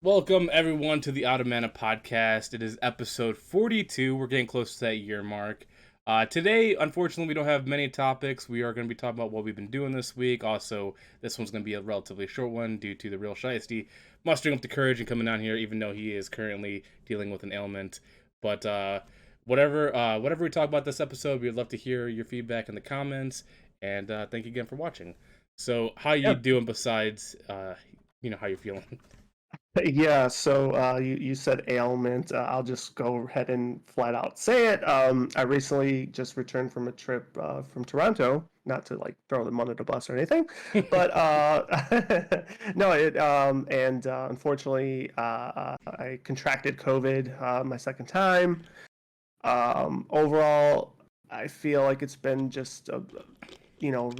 Welcome everyone to the Automana podcast. It is episode 42. We're getting close to that year mark. Today, unfortunately, we don't have many topics. We are going to be talking about what we've been doing this week. Also, this one's going to be a relatively short one due to the real Shiesty mustering up the courage and coming down here, even though he is currently dealing with an ailment. But whatever we talk about this episode, we'd love to hear your feedback in the comments. And thank you again for watching. So, how you Yeah, doing besides, how you're feeling? yeah. So you said ailment. I'll just go ahead and flat out say it. I recently just returned from a trip from Toronto. Not to like throw them under the bus or anything, but no. Unfortunately, I contracted COVID my second time. Overall, I feel like it's been just you know,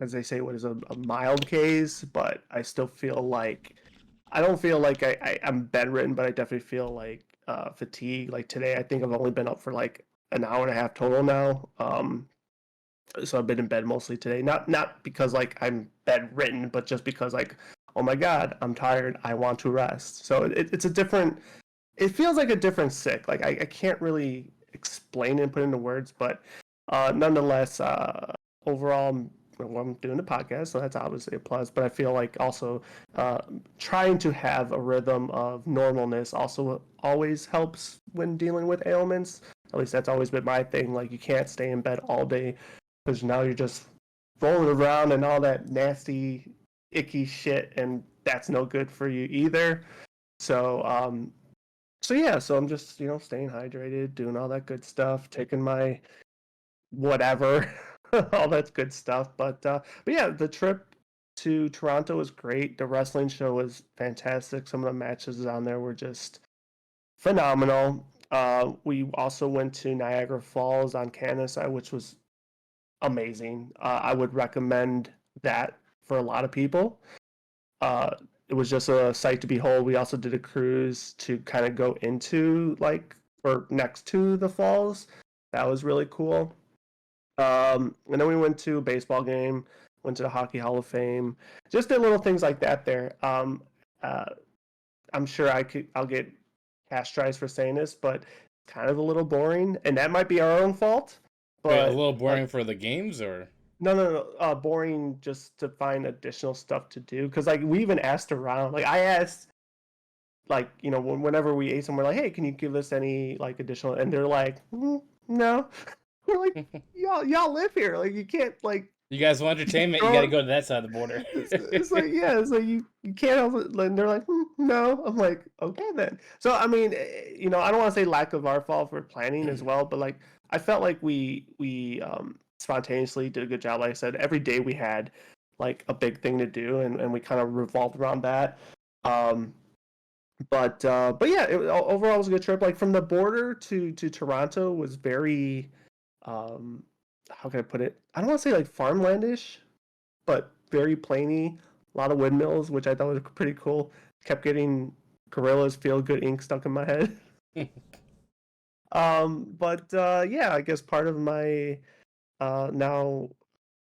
as they say, what is a mild case, but I still feel like I don't feel like I'm bedridden, but I definitely feel like fatigue. Like today, I think I've only been up for like an hour and a half total now. So I've been in bed mostly today. Not because like I'm bedridden, but just because like, oh my God, I'm tired. I want to rest. So it's a different. It feels like a different sick. Like I can't really explain and put into words, but nonetheless, overall, well, I'm doing the podcast, so that's obviously a plus. But I feel like also uh, trying to have a rhythm of normalness also always helps when dealing with ailments. At least that's always been my thing. Like you can't stay in bed all day because now you're just rolling around and all that nasty, icky shit, and that's no good for you either. So, so I'm just staying hydrated, doing all that good stuff, taking my whatever, all that good stuff. But yeah, the trip to Toronto was great. The wrestling show was fantastic. Some of the matches on there were just phenomenal. We also went to Niagara Falls on Canada, which was amazing. I would recommend that for a lot of people. Uh, it was just a sight to behold. We also did a cruise to kind of go into or next to the falls. That was really cool. And then we went to a baseball game, went to the Hockey Hall of Fame, just did little things like that there. Uh, I'm sure I'll get castrated for saying this, but kind of a little boring, and that might be our own fault. Wait, a But little boring for the games, or? no, boring just to find additional stuff to do. Because like we even asked around, like I asked, like whenever we ate somewhere, like, hey, can you give us any like additional? And they're like, no. We're like, y'all live here. Like you can't like You guys want entertainment? You got to throw. go to that side of the border. It's like yeah, it's like you can't help it. And they're like, no. I'm like, okay then. So I mean, I don't want to say lack of our fault for planning as well, but like I felt like we spontaneously did a good job. Like I said, every day we had like a big thing to do, and we kind of revolved around that. Um, but yeah, overall it was a good trip. Like from the border to Toronto was very how can I put it? I don't want to say like farmlandish, but very plainy. A lot of windmills, which I thought was pretty cool. Kept getting Gorilla's Feel Good Ink stuck in my head. But yeah, I guess part of my now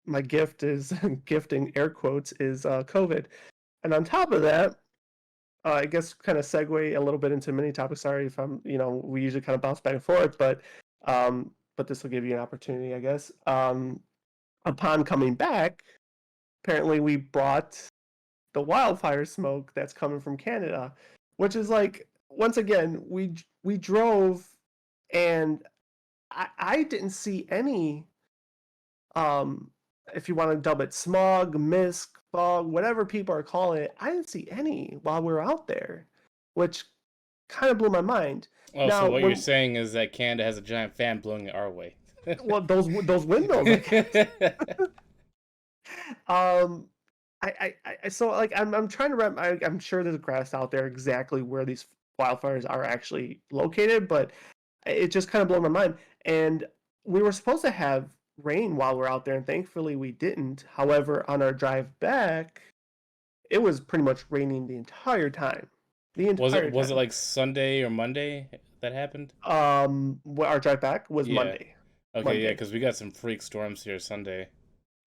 my gift is gifting air quotes is COVID, and on top of that, I guess kind of segue a little bit into mini topics. Sorry if I'm we usually kind of bounce back and forth, but this will give you an opportunity, I guess. Upon coming back, apparently we brought the wildfire smoke that's coming from Canada, which is like once again we drove and I didn't see any if you want to dub it smog, mist, fog, whatever people are calling it, I didn't see any while we were out there, which kind of blew my mind. Oh, so Now, what you're when saying is that Canada has a giant fan blowing it our way. well, those windmills, I guess. Um, I so like I'm trying to wrap. I'm sure there's grass out there exactly where these wildfires are actually located, but it just kind of blew my mind. And we were supposed to have rain while we're out there, and thankfully we didn't. However, on our drive back, it was pretty much raining the entire time. The was it entire was it time. like Sunday or Monday that happened? Our drive back was Yeah. Monday. Okay, yeah, Monday. because we got some freak storms here Sunday.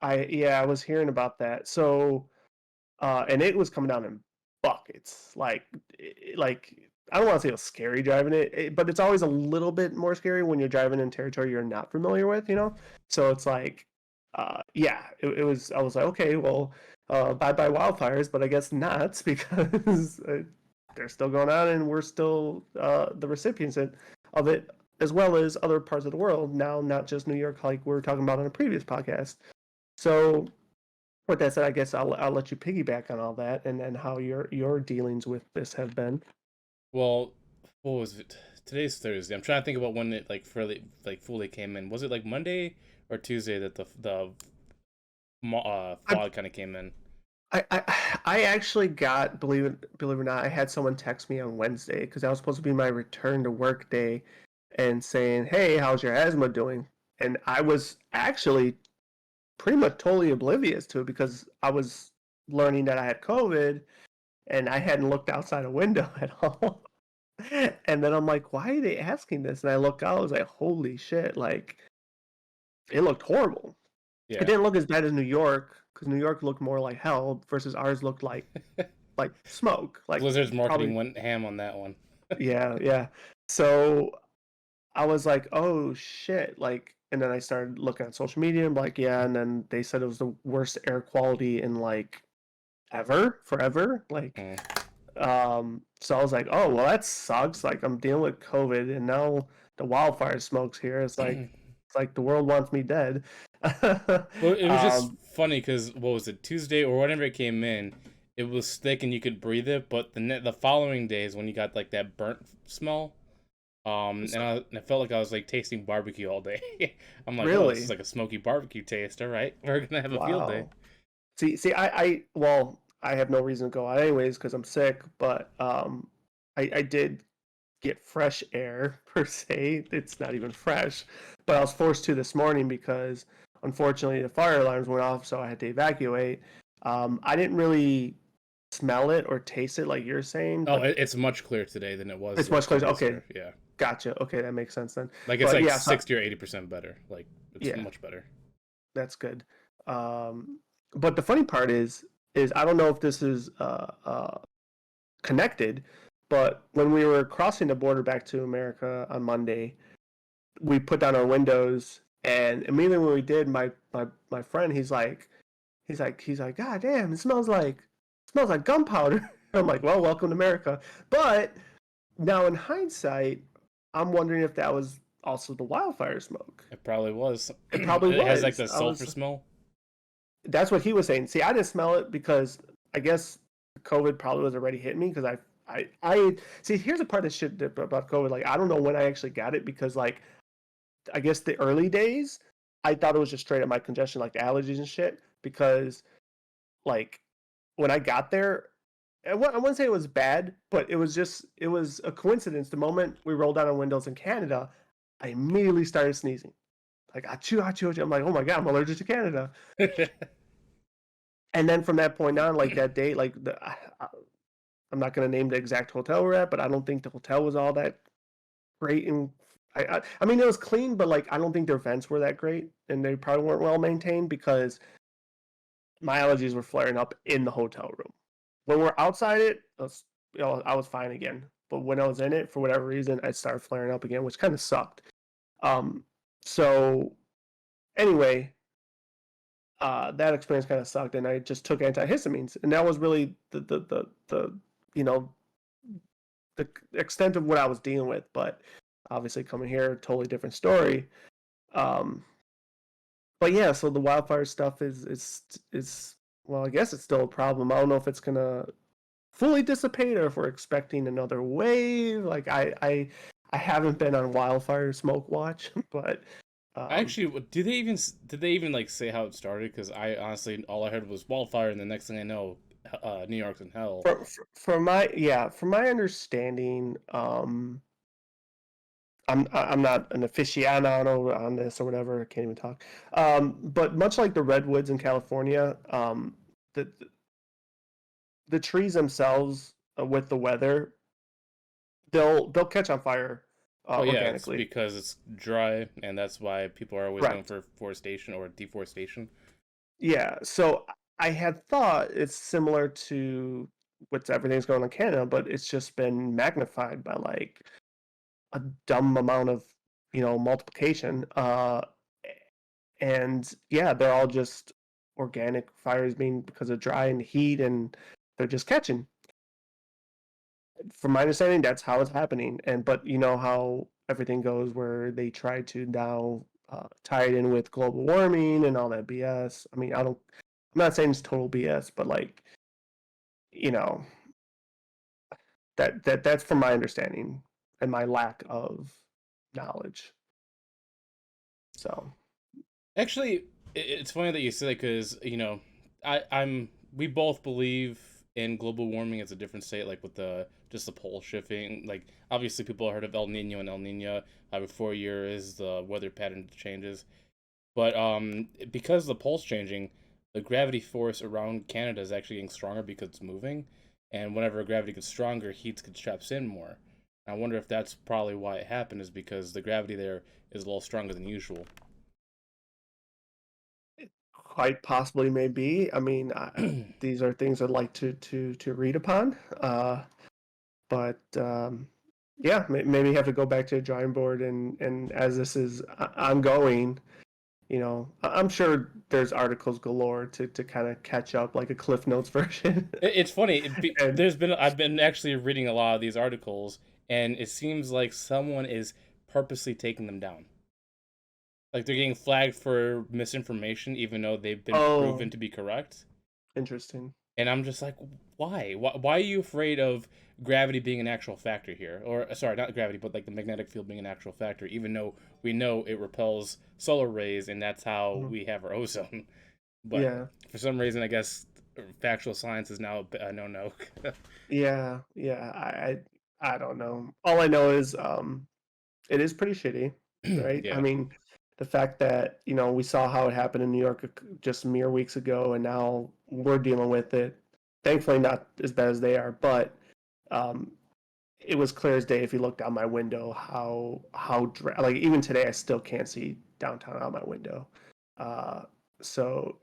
I was hearing about that. So and it was coming down in buckets. Like like I don't want to say it was scary driving it, but it's always a little bit more scary when you're driving in territory you're not familiar with, you know. So it's like, yeah, it was. I was like, okay, well, bye bye wildfires, but I guess not because they're still going on and we're still the recipients of it, as well as other parts of the world now, not just New York, like we were talking about on a previous podcast. So with that said, I guess I'll let you piggyback on all that and then how your dealings with this have been. Well, what was it? Today's Thursday. I'm trying to think about when it fully came in. Was it like Monday or Tuesday that the I fog kind of came in? I actually got, believe it or not, I had someone text me on Wednesday because that was supposed to be my return to work day, and saying, "Hey, how's your asthma doing?" And I was actually pretty much totally oblivious to it because I was learning that I had COVID and I hadn't looked outside a window at all. And then I'm like, "Why are they asking this?" And I look out, I was like, "Holy shit!" Like it looked horrible. It Yeah. didn't look as bad as New York because New York looked more like hell versus ours looked like smoke, like Blizzard's marketing probably. went ham on that one. Yeah, yeah. So I was like, oh shit, like, and then I started looking at social media and like, yeah, and then they said it was the worst air quality in like forever, like. Mm. So I was like, oh well, that sucks. Like I'm dealing with COVID, and now the wildfire smoke's here. It's like the world wants me dead. Well, it was just um, funny because what was it, Tuesday or whenever it came in, it was thick and you could breathe it. But the following days when you got like that burnt smell, and I felt like I was like tasting barbecue all day. I'm like, oh, this is really, like a smoky barbecue taste. All right, we're gonna have a field day. wow. See, well, I have no reason to go out anyways because I'm sick. But I did get fresh air per se. It's not even fresh, but I was forced to this morning because unfortunately the fire alarms went off, so I had to evacuate. I didn't really smell it or taste it like you're saying, Oh, but it's much clearer today than it was it's like much two closer. days Okay, ago. Yeah, gotcha. Okay, that makes sense then. like it's But like yeah, so 60 or 80% better. Like it's yeah, much better. that's good. But the funny part is I don't know if this is connected, but when we were crossing the border back to America on Monday, we put down our windows, and immediately when we did, my friend, he's like, God damn, it smells like gunpowder. I'm like, well, welcome to America. But now in hindsight, I'm wondering if that was also the wildfire smoke. It probably was. It probably It has like was. the sulfur smell. That's what he was saying. See, I didn't smell it because I guess COVID probably was already hitting me because I see. Here's the part of shit about COVID. Like, I don't know when I actually got it because, like, I guess the early days, I thought it was just straight up my congestion, like the allergies and shit. Because, like, when I got there, I wouldn't say it was bad, but it was a coincidence. The moment we rolled down our windows in Canada, I immediately started sneezing. Like, achoo, achoo, achoo. I'm like, oh my God, I'm allergic to Canada. And then from that point on, like that day, like I'm not going to name the exact hotel we're at, but I don't think the hotel was all that great. And I mean, it was clean, but like I don't think their vents were that great, and they probably weren't well maintained because my allergies were flaring up in the hotel room. When we're outside it, I was fine again. But when I was in it, for whatever reason, I started flaring up again, which kind of sucked. Um, so anyway, that experience kind of sucked, and I just took antihistamines, and that was really the you know the extent of what I was dealing with. But obviously, coming here, totally different story. Um, but yeah, so the wildfire stuff is well, I guess it's still a problem. I don't know if it's gonna fully dissipate or if we're expecting another wave. Like I haven't been on wildfire smoke watch, but um, Actually, did they even like say how it started? Because I honestly all I heard was wildfire, and the next thing I know, New York's in hell. from my understanding, I'm not an aficionado on this or whatever. I can't even talk. But much like the redwoods in California, the trees themselves with the weather, they'll catch on fire Well, yeah, it's organically. because it's dry, and that's why people are always going Correct. for forestation or deforestation. Yeah. So I had thought it's similar to with everything's going on in Canada, but it's just been magnified by like a dumb amount of multiplication. And yeah, they're all just organic fires being because of dry and heat, and they're just catching. From my understanding, that's how it's happening. And but you know how everything goes, where they try to now tie it in with global warming and all that BS. I mean, I'm not saying it's total BS, but like you know that's from my understanding and my lack of knowledge. So Actually, it's funny that you say that because we both believe in global warming as a different state, like with the just the pole shifting. Like obviously, people have heard of El Nino and El Nino. Every 4 years, the weather pattern changes. But because the pole's changing, the gravity force around Canada is actually getting stronger because it's moving, and whenever gravity gets stronger, heat traps in more. I wonder if that's probably why it happened, is because the gravity there is a little stronger than usual. quite possibly, maybe. I mean, these are things I'd like to read upon. But yeah, maybe have to go back to the drawing board, and as this is ongoing, I'm sure there's articles galore to kind of catch up, like a Cliff Notes version. It's funny. And I've been actually reading a lot of these articles, and it seems like someone is purposely taking them down. Like they're getting flagged for misinformation, even though they've been oh, proven to be correct. interesting. And I'm just like, why? Why are you afraid of gravity being an actual factor here? Or sorry, not gravity, but like the magnetic field being an actual factor, even though we know it repels solar rays, and that's how Mhm. we have our ozone. But Yeah, for some reason, I guess factual science is now a no. yeah. I don't know. All I know is it is pretty shitty, right? I Yeah. mean, the fact that, we saw how it happened in New York just mere weeks ago, and now we're dealing with it. Thankfully, not as bad as they are, but um, it was clear as day if you looked out my window like even today I still can't see downtown out my window. Uh, so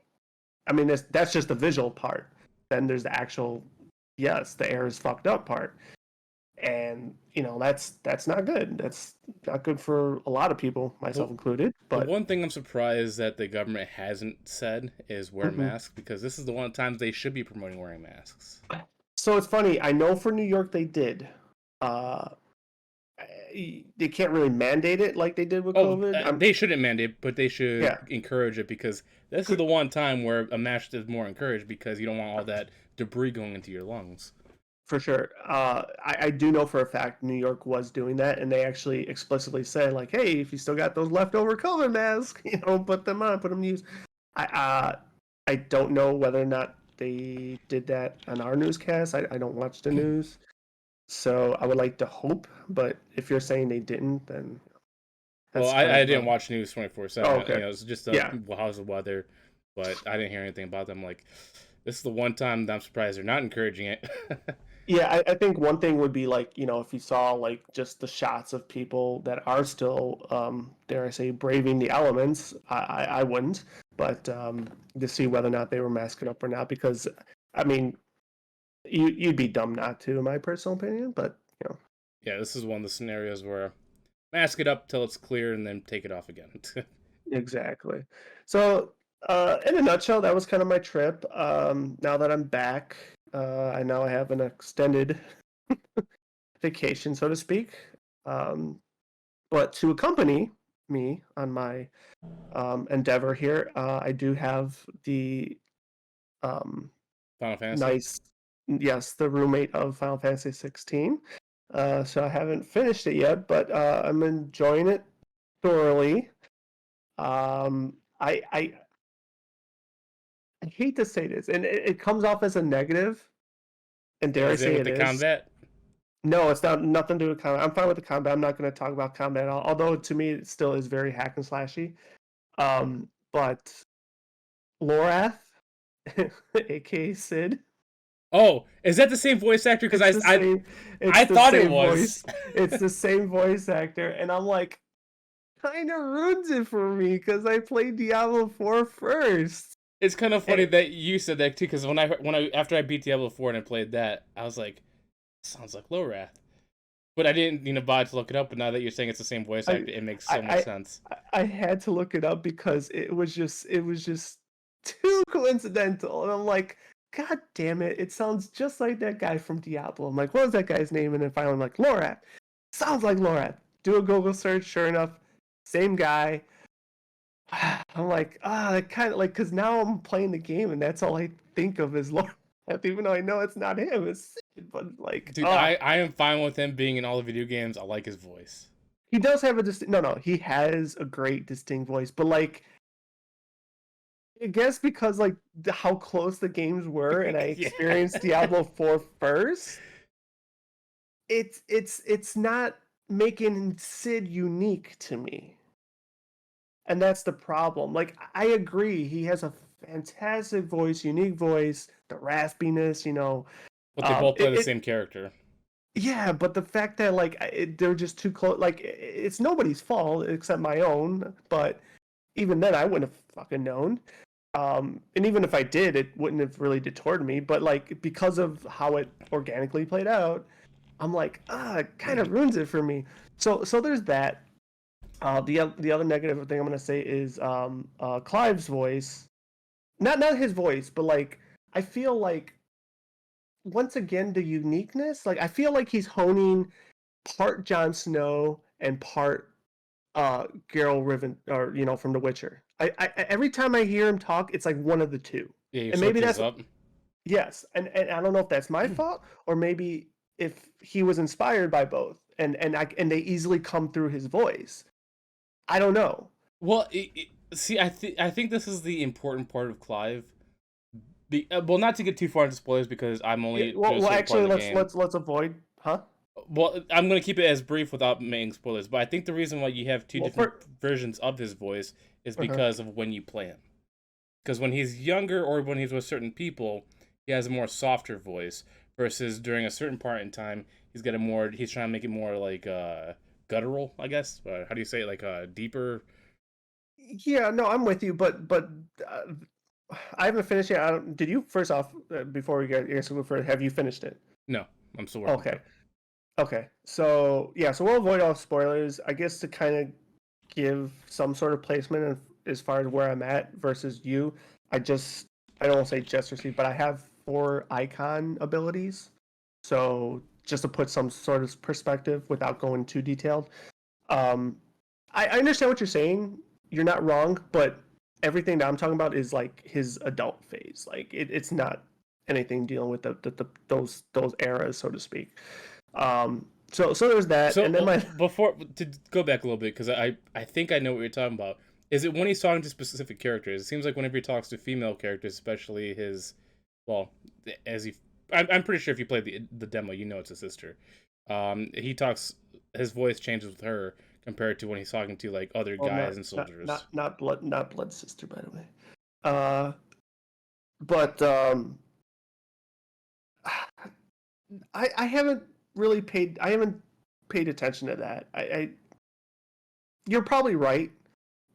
I mean that's just the visual part. Then there's the actual, yes, the air is fucked up part, and that's not good. That's not good for a lot of people, The myself included. the But one thing I'm surprised that the government hasn't said is wear mhm. masks, because this is the one times they should be promoting wearing masks. So it's funny. I know for New York they did. Uh, they can't really mandate it like they did with Oh, COVID. they shouldn't mandate, but they should Yeah, encourage it, because this is good the one time where a mask is more encouraged, because you don't want all that debris going into your lungs. for sure. I do know for a fact New York was doing that, and they actually explicitly said like, "Hey, if you still got those leftover COVID masks, put them on, put them to use." I I don't know whether or not they did that on our newscast. I don't watch the news, so I would like to hope. But if you're saying they didn't, then Well, that's kind I of didn't watch news 24/7. oh, okay. It's just Yeah, how's the weather, but I didn't hear anything about them. Like, this is the one time that I'm surprised they're not encouraging it. yeah. I think one thing would be like if you saw like just the shots of people that are still dare I say braving the elements. I wouldn't, but to see whether or not they were masking up or not, because I mean you'd be dumb not to, in my personal opinion. But Yeah, this is one of the scenarios where mask it up till it's clear and then take it off again. exactly. So, in a nutshell, that was kind of my trip. Now that I'm back, I now have an extended vacation, so to speak. Um, but to accompany me on my endeavor here, I do have the um, Final Fantasy. nice, yes, the roommate of Final Fantasy 16. So I haven't finished it yet, but I'm enjoying it thoroughly. I hate to say this, and it comes off as a negative, and dare I As in say with it the is. combat. No, it's not nothing to do with combat. I'm fine with the combat. I'm not going to talk about combat at all. Although to me, it still is very hack and slashy. But Lorath, aka Sid, Oh, is that the same voice actor? Because it's the same. It's I the thought it same was. voice. It's the same voice actor, and I'm like, kind of ruins it for me because I played Diablo 4 first. It's kind of funny And that you said that too, because when I after I beat Diablo 4 and I played that, I was like, sounds like Lorath. But I didn't, bother to look it up. But now that you're saying it's the same voice I actor, it makes so much I sense. I had to look it up because it was just too coincidental, and I'm like, God damn it! It sounds just like that guy from Diablo. I'm like, what was that guy's name? And then finally, I'm like, Lorath. Sounds like Lorath. Do a Google search. Sure enough, same guy. I'm like, kind of like, because now I'm playing the game and that's all I think of is Lorath, even though I know it's not him. It's Sid, but like, Dude, I am fine with him being in all the video games. I like his voice. he does have a distinct. No, he has a great distinct voice, but like, I guess because like how close the games were, and I Yeah. experienced Diablo 4 first, it's not making Sid unique to me. And that's the problem. Like, I agree, he has a fantastic voice, unique voice, the raspiness, But they both play it, the it same character. yeah, but the fact that like they're just too close, like it's nobody's fault except my own. But even then, I wouldn't have fucking known. And even if I did, it wouldn't have really detoured me. But like because of how it organically played out, I'm like, it kind of ruins it for me. So there's that. The other negative thing I'm gonna say is Clive's voice. Not his voice, but like I feel like once again the uniqueness. Like I feel like he's honing part Jon Snow and part Geralt Riven, or from The Witcher. I every time I hear him talk, it's like one of the two, Yeah, he and maybe switches that's up. yes, and I don't know if that's my fault or maybe if he was inspired by both, and they easily come through his voice. I don't know. Well, see, I think this is the important part of Clive. Well, not to get too far into spoilers because I'm Yeah, only well, to a well, certain part actually, of the let's game. let's let's avoid, huh? Well, I'm gonna keep it as brief without making spoilers. But I think the reason why you have two Well, different for versions of his voice is uh because of when you play him. Because when he's younger or when he's with certain people, he has a more softer voice. Versus during a certain part in time, he's got a more. He's trying to make it more like guttural, I guess. How do you say it? Like deeper. yeah, no, I'm with you, but uh, I haven't finished yet. Did you? First off, before we get answer for, have you finished it? No, I'm still working through. Okay, okay. So yeah, so we'll avoid all spoilers. I guess to kind of give some sort of placement as far as where I'm at versus you. I just I don't want to say just received, but I have 4 icon abilities. So just to put some sort of perspective without going too detailed. Um, I understand what you're saying. You're not wrong, but everything that I'm talking about is like his adult phase. Like it's not anything dealing with those eras, so to speak. So there's that, So and then my before to go back a little bit because I think I know what you're talking about. Is it when he's talking to specific characters? It seems like whenever he talks to female characters, especially his, well, as he, I'm pretty sure if you played the demo, you know it's a sister. He talks, his voice changes with her compared to when he's talking to like other well, guys and soldiers. not blood sister, by the way. Uh, but I haven't really paid I haven't paid attention to that. You're probably right,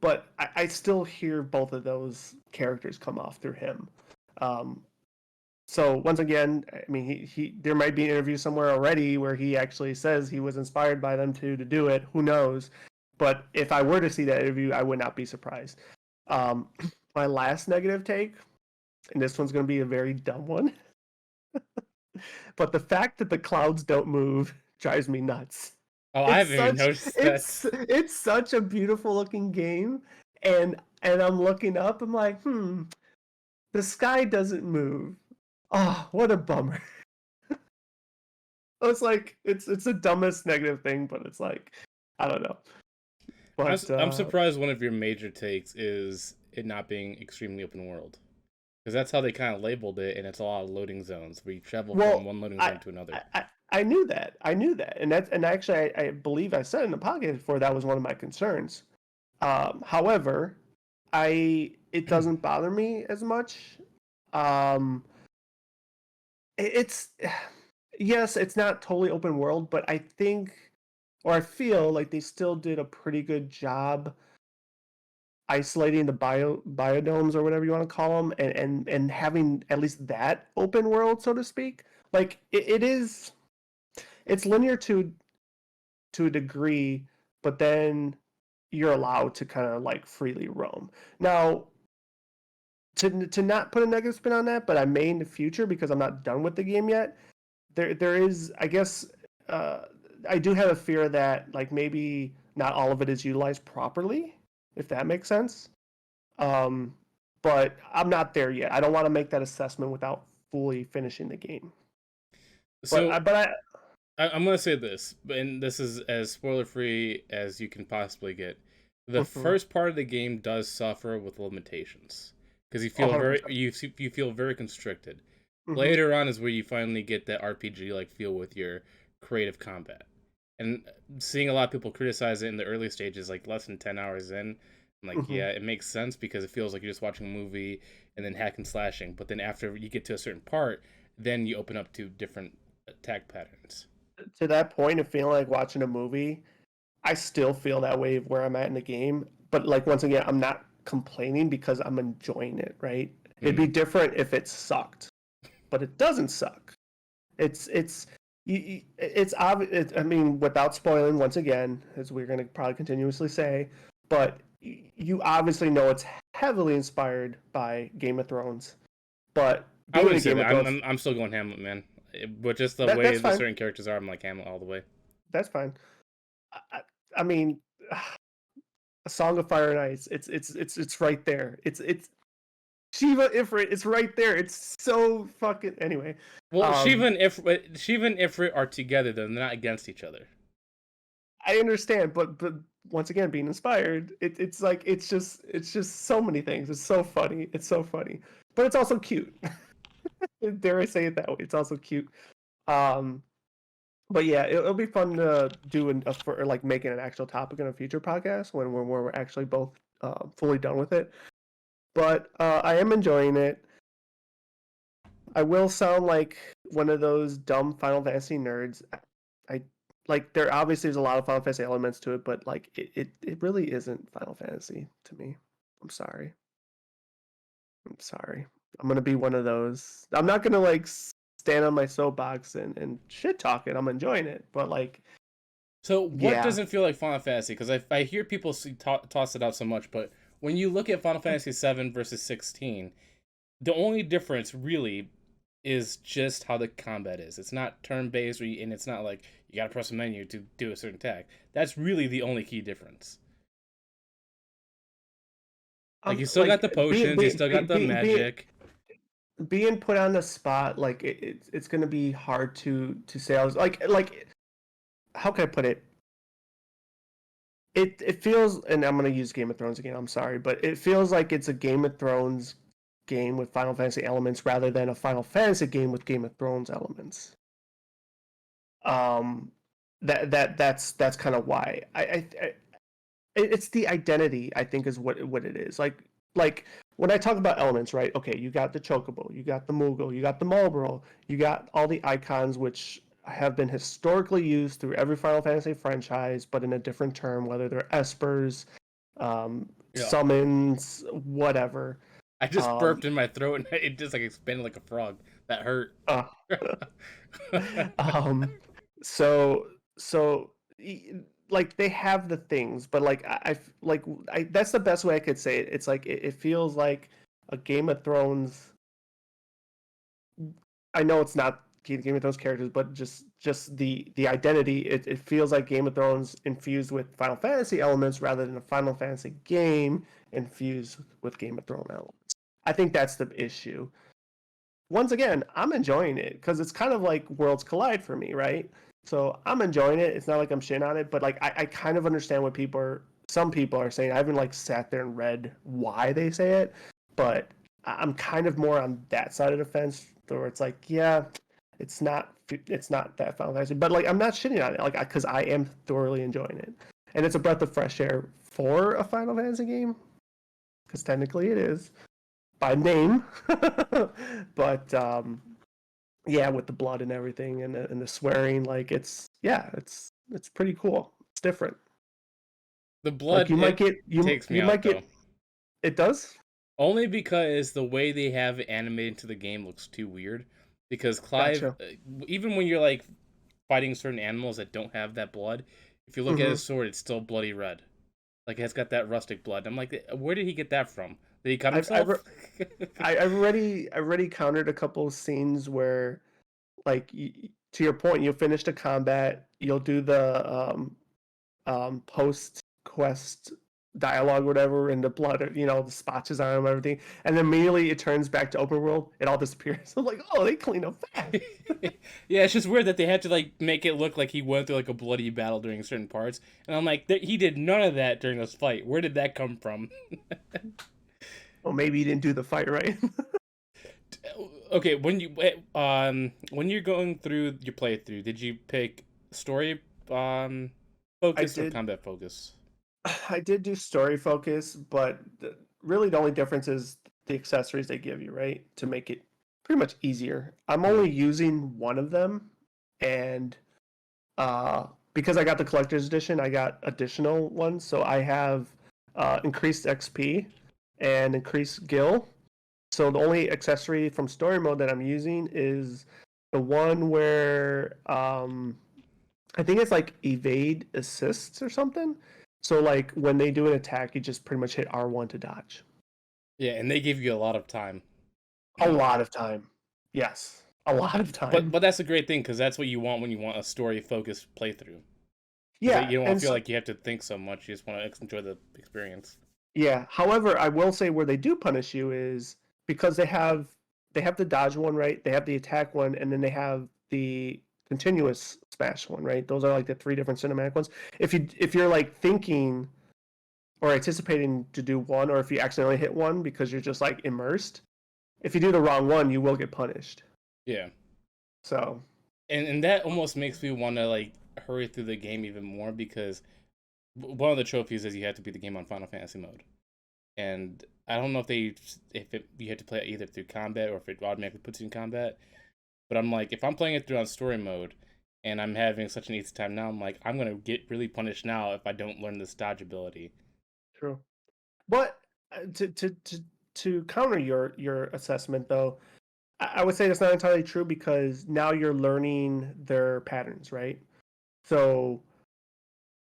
but I still hear both of those characters come off through him. Um, so once again, I mean, he there might be an interview somewhere already where he actually says he was inspired by them to do it. Who knows? But if I were to see that interview, I would not be surprised. Um, my last negative take, and this one's going to be a very dumb one, but the fact that the clouds don't move drives me nuts. Oh, I It's haven't even such noticed that. it's such a beautiful looking game, and I'm looking up. I'm like, the sky doesn't move. Oh, what a bummer. It's like it's the dumbest negative thing, but it's like I don't know. But I'm surprised one of your major takes is it not being extremely open world. Because that's how they kind of labeled it, and it's a lot of loading zones where you travel from well, one loading I zone to another. I knew that. I knew that, and actually I believe I said in the podcast before that was one of my concerns. However, it doesn't bother me as much. Um, it's yes, it's not totally open world, but I think or I feel like they still did a pretty good job isolating the biodomes or whatever you want to call them, and having at least that open world, so to speak. Like it's linear to a degree, but then you're allowed to kind of like freely roam. Now, to not put a negative spin on that, but I may in the future because I'm not done with the game yet. There is, I guess, I do have a fear that like maybe not all of it is utilized properly, if that makes sense. Um, but I'm not there yet. I don't want to make that assessment without fully finishing the game. But So I, but I, I'm gonna say this, and this is as spoiler free as you can possibly get. The mhm, first part of the game does suffer with limitations because $100%. you feel very constricted. Hmm. Later on is where you finally get that RPG like feel with your creative combat. And seeing a lot of people criticize it in the early stages, like less than 10 hours in, I'm like, Hmm. yeah, it makes sense because it feels like you're just watching a movie and then hack and slashing. But then after you get to a certain part, then you open up to different attack patterns. To that point of feeling like watching a movie, I still feel that way of where I'm at in the game. But like once again, I'm not complaining because I'm enjoying it, right? It'd be Mm. different if it sucked, but it doesn't suck. It's obvious. I mean, without spoiling, once again, as we're going to probably continuously say, but you obviously know it's heavily inspired by Game of Thrones. But I being wouldn't a say Game of that. I'm, Thrones, I'm I'm still going Hamlet, man. But just the that's way the fine. certain characters are, I'm like Hamlet all the way. That's fine. I, I I mean, A Song of Fire and Ice. It's right there. It's Shiva Ifrit. It's right there. It's so fucking anyway. Well, Um, Shiva and Ifrit are together, though. They're not against each other. I understand, but once again, being inspired, it's like it's just so many things. It's so funny. It's so funny, but it's also cute. Dare I say it that way? It's also cute. Um, but yeah, it'll be fun to do for like making an actual topic in a future podcast when we're actually both fully done with it. But I am enjoying it. I will sound like one of those dumb Final Fantasy nerds. I like there obviously there's a lot of Final Fantasy elements to it, but like it really isn't Final Fantasy to me. I'm sorry. I'm sorry. I'm gonna be one of those. I'm not gonna like stand on my soapbox and shit talk it. I'm enjoying it, but like So, what yeah, doesn't feel like Final Fantasy? Because I hear people toss it out so much, but when you look at Final Fantasy 7 versus 16, the only difference really is just how the combat is. It's not turn based, and it's not like you gotta press a menu to do a certain attack. That's really the only key difference. Like I'm you still got like the potions, you still got the magic. being put on the spot. Like it's gonna be hard to say. I was like how can I put it? It feels, and I'm gonna use Game of Thrones again. I'm sorry, but it feels like it's a Game of Thrones game with Final Fantasy elements rather than a Final Fantasy game with Game of Thrones elements. Um, that's kind of why it's the identity I think is what it is. Like when I talk about elements, right? Okay, you got the Chocobo, you got the Moogle, you got the Marlboro, you got all the icons which have been historically used through every Final Fantasy franchise, but in a different term, whether they're espers, Yeah. summons, whatever. I just Um, burped in my throat and it just like expanded like a frog. That hurt. uh, um, so so like they have the things, but like like that's the best way I could say it. It's like it feels like a Game of Thrones. I know it's not Game of Thrones characters, but just the identity. It feels like Game of Thrones infused with Final Fantasy elements rather than a Final Fantasy game infused with Game of Thrones elements. I think that's the issue. Once again, I'm enjoying it because it's kind of like worlds collide for me, right? So I'm enjoying it. It's not like I'm shitting on it, but like I kind of understand what some people are saying. I haven't like sat there and read why they say it, but I'm kind of more on that side of the fence where it's like, yeah, it's not that Final Fantasy, but like I'm not shitting on it, like because I am thoroughly enjoying it, and it's a breath of fresh air for a Final Fantasy game because technically it is by name, but yeah, with the blood and everything and the swearing, like it's pretty cool. It's different. The Like blood it takes me you might out get though. It does? Only because the way they have it animated to the game looks too weird. Because Clive, Gotcha. even when you're like fighting certain animals that don't have that blood, if you look at Hmm. his sword, it's still bloody red. Like it's got that rustic blood. I'm like, where did he get that from? Did he cut I've himself? I've already countered a couple of scenes where, like, to your point, you'll finish the combat, you'll do the post quest dialogue, whatever, and the blood, the spotches on them, everything, and then immediately it turns back to open world. It all disappears. I'm like, oh, they clean up fast. Yeah, it's just weird that they had to like make it look like he went through like a bloody battle during certain parts, and I'm like, he did none of that during this fight. Where did that come from? Well, maybe you didn't do the fight right. Okay, when you're going through your playthrough, did you pick story I focus or did. combat focus? I did do story focus, but really the only difference is the accessories they give you, right? To make it pretty much easier. I'm Mm. only using one of them, and because I got the collector's edition, I got additional ones. So I have increased XP and increased gil. So the only accessory from story mode that I'm using is the one where I think it's like evade assists or something. So like when they do an attack, you just pretty much hit R1 to dodge. Yeah, and they give you a lot of time. A lot of time. Yes, a lot of But time. that's a great thing because that's what you want when you want a story focused playthrough. Because Yeah, you don't want and to feel so like you have to think so much. You just want to enjoy the experience. yeah. However, I will say where they do punish you is because they have the dodge one, right? They have the attack one, and then they have the continuous smash one, right? Those are like the three different cinematic ones. If you're like thinking or anticipating to do one, or if you accidentally hit one because you're just like immersed, if you do the wrong one, you will get punished. Yeah, So, and that almost makes me want to like hurry through the game even more because one of the trophies is you have to beat the game on Final Fantasy mode, and I don't know if you had to play it either through combat or if it automatically puts you in combat. But I'm like, if I'm playing it through on story mode, and I'm having such an easy time now, I'm like, I'm gonna get really punished now if I don't learn this dodge ability. true. But to counter your assessment though, I would say that's not entirely true because now you're learning their patterns, right? So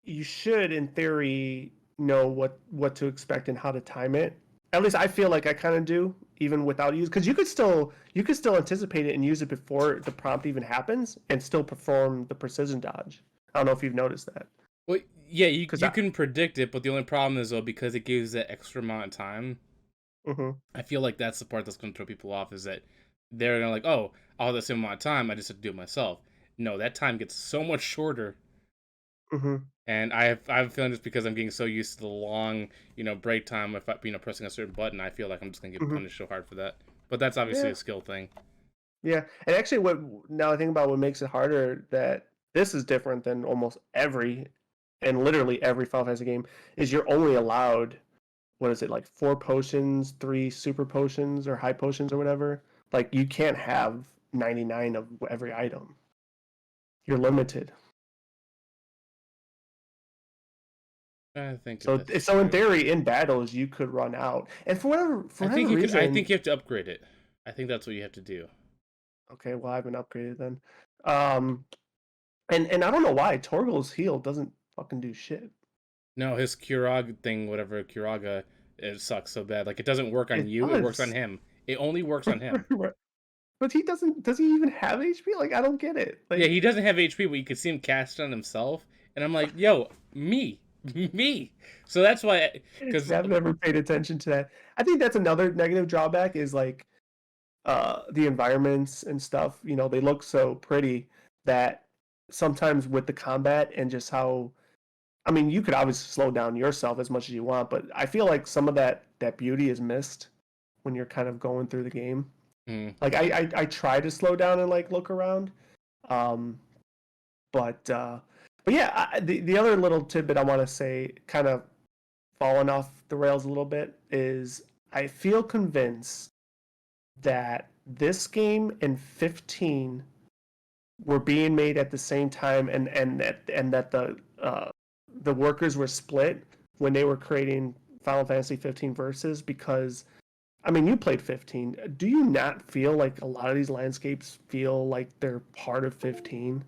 you should, in theory, know what to expect and how to time it. At least I feel like I kind of do, even without use, because you could still anticipate it and use it before the prompt even happens, and still perform the precision dodge. I don't know if you've noticed that, Well, yeah, you because you can predict it, but the only problem is though because it gives that extra amount of time. mm-hmm, I feel like that's the part that's gonna throw people off is that they're gonna like, oh, I'll have the same amount of time. I just have to do it myself. No, that time gets so much shorter. mm-hmm, And I have a feeling just because I'm getting so used to the long, break time if pressing a certain button, I feel like I'm just gonna get mm-hmm. punished so hard for that. But that's obviously Yeah, a skill thing. yeah. And actually, what now I think about what makes it harder, that this is different than almost every and literally every Final Fantasy game, is you're only allowed, what is it, like four potions, three super potions or high potions or whatever. Like you can't have 99 of every item. You're limited. I think if So that's so in true. theory, in battles, you could run out. And for whatever I reason, think you have to upgrade it. I think that's what you have to do. okay, well I haven't upgraded then. Um, and I don't know why Torgal's heal doesn't fucking do shit. No, his Kurag thing, whatever Kuraga, it sucks so bad. Like it doesn't work on It you. It works on does. him. It only works on him. But he doesn't. Does he even have HP? Like I don't get it. Yeah, Like he doesn't have HP, but you could see him cast it on himself, and I'm like, yo, me, me. So that's why, because I've never paid attention to that. I think that's another negative drawback is like the environments and stuff. They look so pretty that sometimes with the combat and just how, I mean, you could obviously slow down yourself as much as you want, but I feel like some of that beauty is missed when you're kind of going through the game. Like I try to slow down and like look around, um, but yeah, the other little tidbit I want to say, kind of falling off the rails a little bit, is I feel convinced that this game and 15 were being made at the same time, and that the workers were split when they were creating Final Fantasy 15 Versus because, I mean, you played 15. Do you not feel like a lot of these landscapes feel like they're part of 15?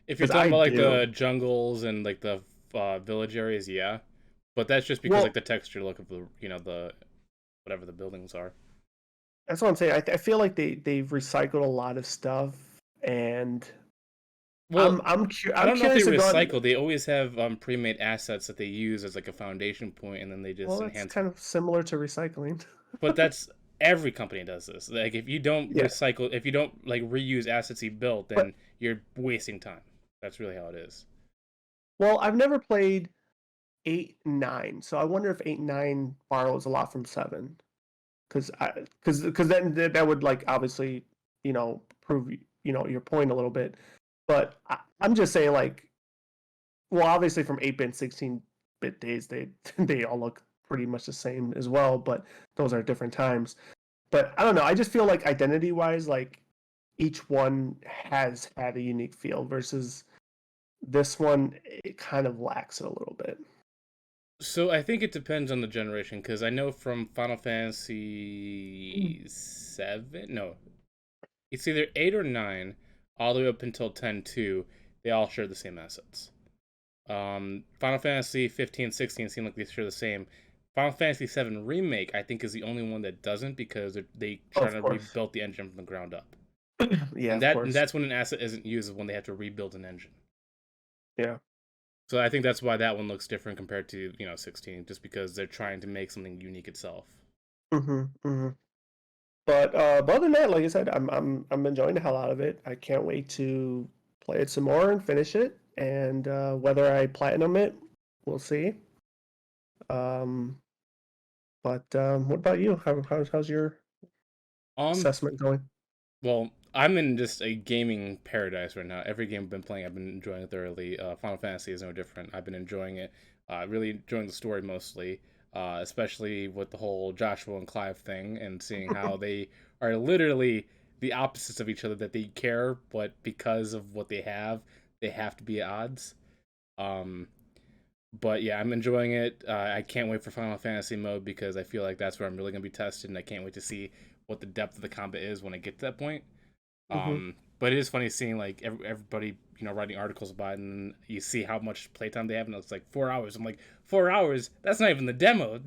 If you're Because talking I about like do. the jungles and like the village areas, yeah, but that's just because like Well, the texture look of the the whatever the buildings are. that's what I'm saying. I feel like they've recycled a lot of stuff, and Well, I I'm don't know if they curious to go on. recycle. They always have pre-made assets that they use as like a foundation point, and then they Well, just that's enhance. kind of similar to recycling. But that's every company does this. Like if you don't Yeah, recycle, if you don't like reuse assets you built, but then you're wasting time. That's really how it is. well, I've never played 8 and 9, so I wonder if 8 and 9 borrows a lot from 7. Because then that would like obviously prove your point a little bit, but I'm just saying like, well, obviously from 8-bit and 16-bit days they all look pretty much the same as well, but those are different times. But I don't know, I just feel like identity wise, like each one has had a unique feel versus this one, it kind of lacks it a little bit. So I think it depends on the generation because I know from Final Fantasy 7, no, it's either 8 or 9, all the way up until 10-2, they all share the same assets. Final Fantasy 15, 16 seem like they share the same. Final Fantasy 7 Remake, I think, is the only one that doesn't because they trying Of to course. rebuild the engine from the ground up. Yeah, And of that and course. that's when an asset isn't used is when they have to rebuild an engine. Yeah. So I think that's why that one looks different compared to 16, just because they're trying to make something unique itself. Mm-hmm. Mm-hmm. But other than that, like I said, I'm enjoying the hell out of it. I can't wait to play it some more and finish it. And whether I platinum it, we'll see. Um, but what about you? How's your Um, assessment going? well, I'm in just a gaming paradise right now. Every game I've been playing, I've been enjoying it thoroughly. Final Fantasy is no different. I've been enjoying it. Really enjoying the story mostly, especially with the whole Joshua and Clive thing and seeing how they are literally the opposites of each other. That they care, but because of what they have to be at odds. Um, but yeah, I'm enjoying it. I can't wait for Final Fantasy mode because I feel like that's where I'm really gonna be tested, and I can't wait to see what the depth of the combat is when I get to that point. Mm-hmm. But it is funny seeing like everybody writing articles about it, and you see how much playtime they have, and it's like 4 hours. I'm like 4 hours. That's not even the demo.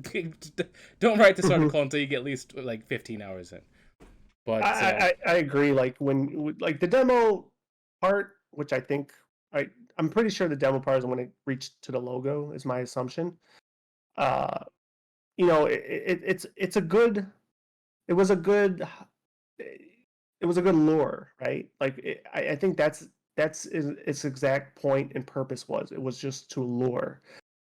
Don't write this Mm-hmm. article until you get at least like 15 hours in. But I agree. Like like the demo part, which I think I'm pretty sure the demo part is when it reached to the logo, is my assumption. Uh, it's a good. It was a good. It was a good lure, right? Like I think that's its exact point and purpose was. It was just to lure.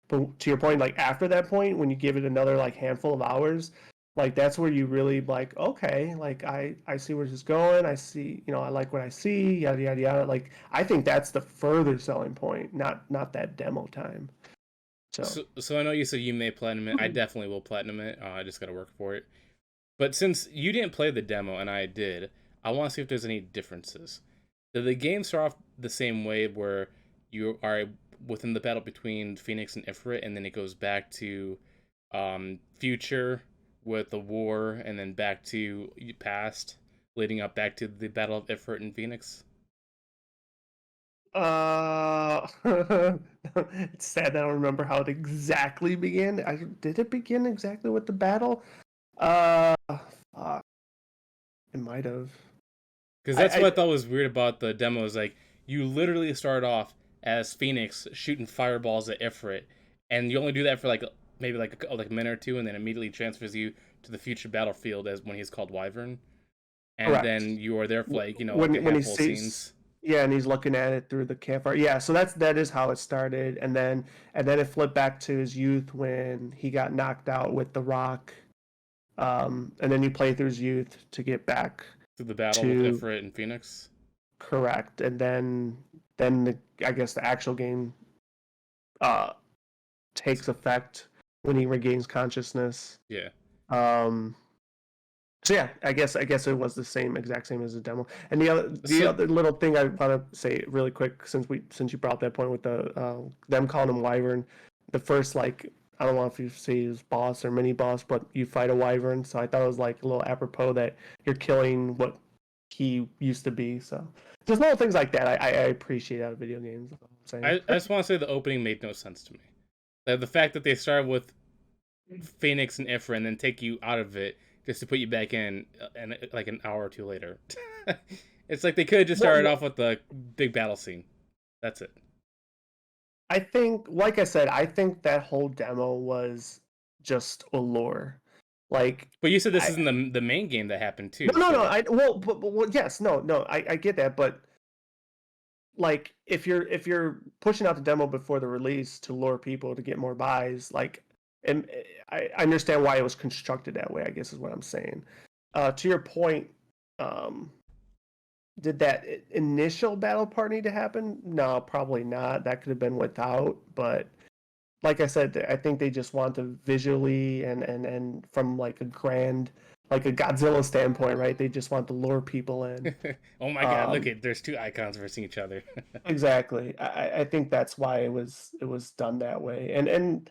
But to your point, like after that point, when you give it another like handful of hours, like that's where you really like, okay, like I see where this is going. I see, I like what I see, yada yada yada. Like I think that's the further selling point, not that demo time. So so I know you said you may platinum it. I definitely will platinum it. I just gotta work for it. But since you didn't play the demo and I did, I want to see if there's any differences. Do the games start off the same way where you are within the battle between Phoenix and Ifrit, and then it goes back to future with the war, and then back to past, leading up back to the battle of Ifrit and Phoenix? uh it's sad that I don't remember how it exactly began. Did it begin exactly with the battle? Uh fuck, it might have. Because that's I what I thought was weird about the demo. Is like you literally start off as Phoenix shooting fireballs at Ifrit, and you only do that for like maybe like a minute or two, and then immediately transfers you to the future battlefield as when he's called Wyvern, and correct. then you are there for like like a When he handful of sees, scenes. yeah, and he's looking at it through the campfire. Yeah, so that is how it started, and then it flipped back to his youth when he got knocked out with the rock. And then you play through his youth to get back Through the battle with to Ifrit and Phoenix. correct, and then I guess the actual game uh takes effect when he regains consciousness. Yeah. Um, so yeah, I guess it was the exact same as the demo. And the So other little thing I want to say really quick, since you brought that point with them calling him Wyvern, the first like I don't know if you see his boss or mini boss, but you fight a wyvern. So I thought it was like a little apropos that you're killing what he used to be. So just little things like that I appreciate out of video games. That's all I'm saying. I just want to say the opening made no sense to me. The fact that they started with Phoenix and Ifra and then take you out of it just to put you back in and like an hour or two later. It's like they could have just started off with the big battle scene. That's it. I think, like I said, I think that whole demo was just allure. Like, but you said this isn't the main game that happened too. No. Yes, no. I get that, but like, if you're pushing out the demo before the release to lure people to get more buys, like, and I understand why it was constructed that way. I guess is what I'm saying. To your point, did that initial battle part need to happen? No, probably not. That could have been without. But like I said, I think they just want to visually and from like a Godzilla standpoint, right? They just want to lure people in. Oh my god! Look at there's two icons versing each other. Exactly. I think that's why it was done that way. And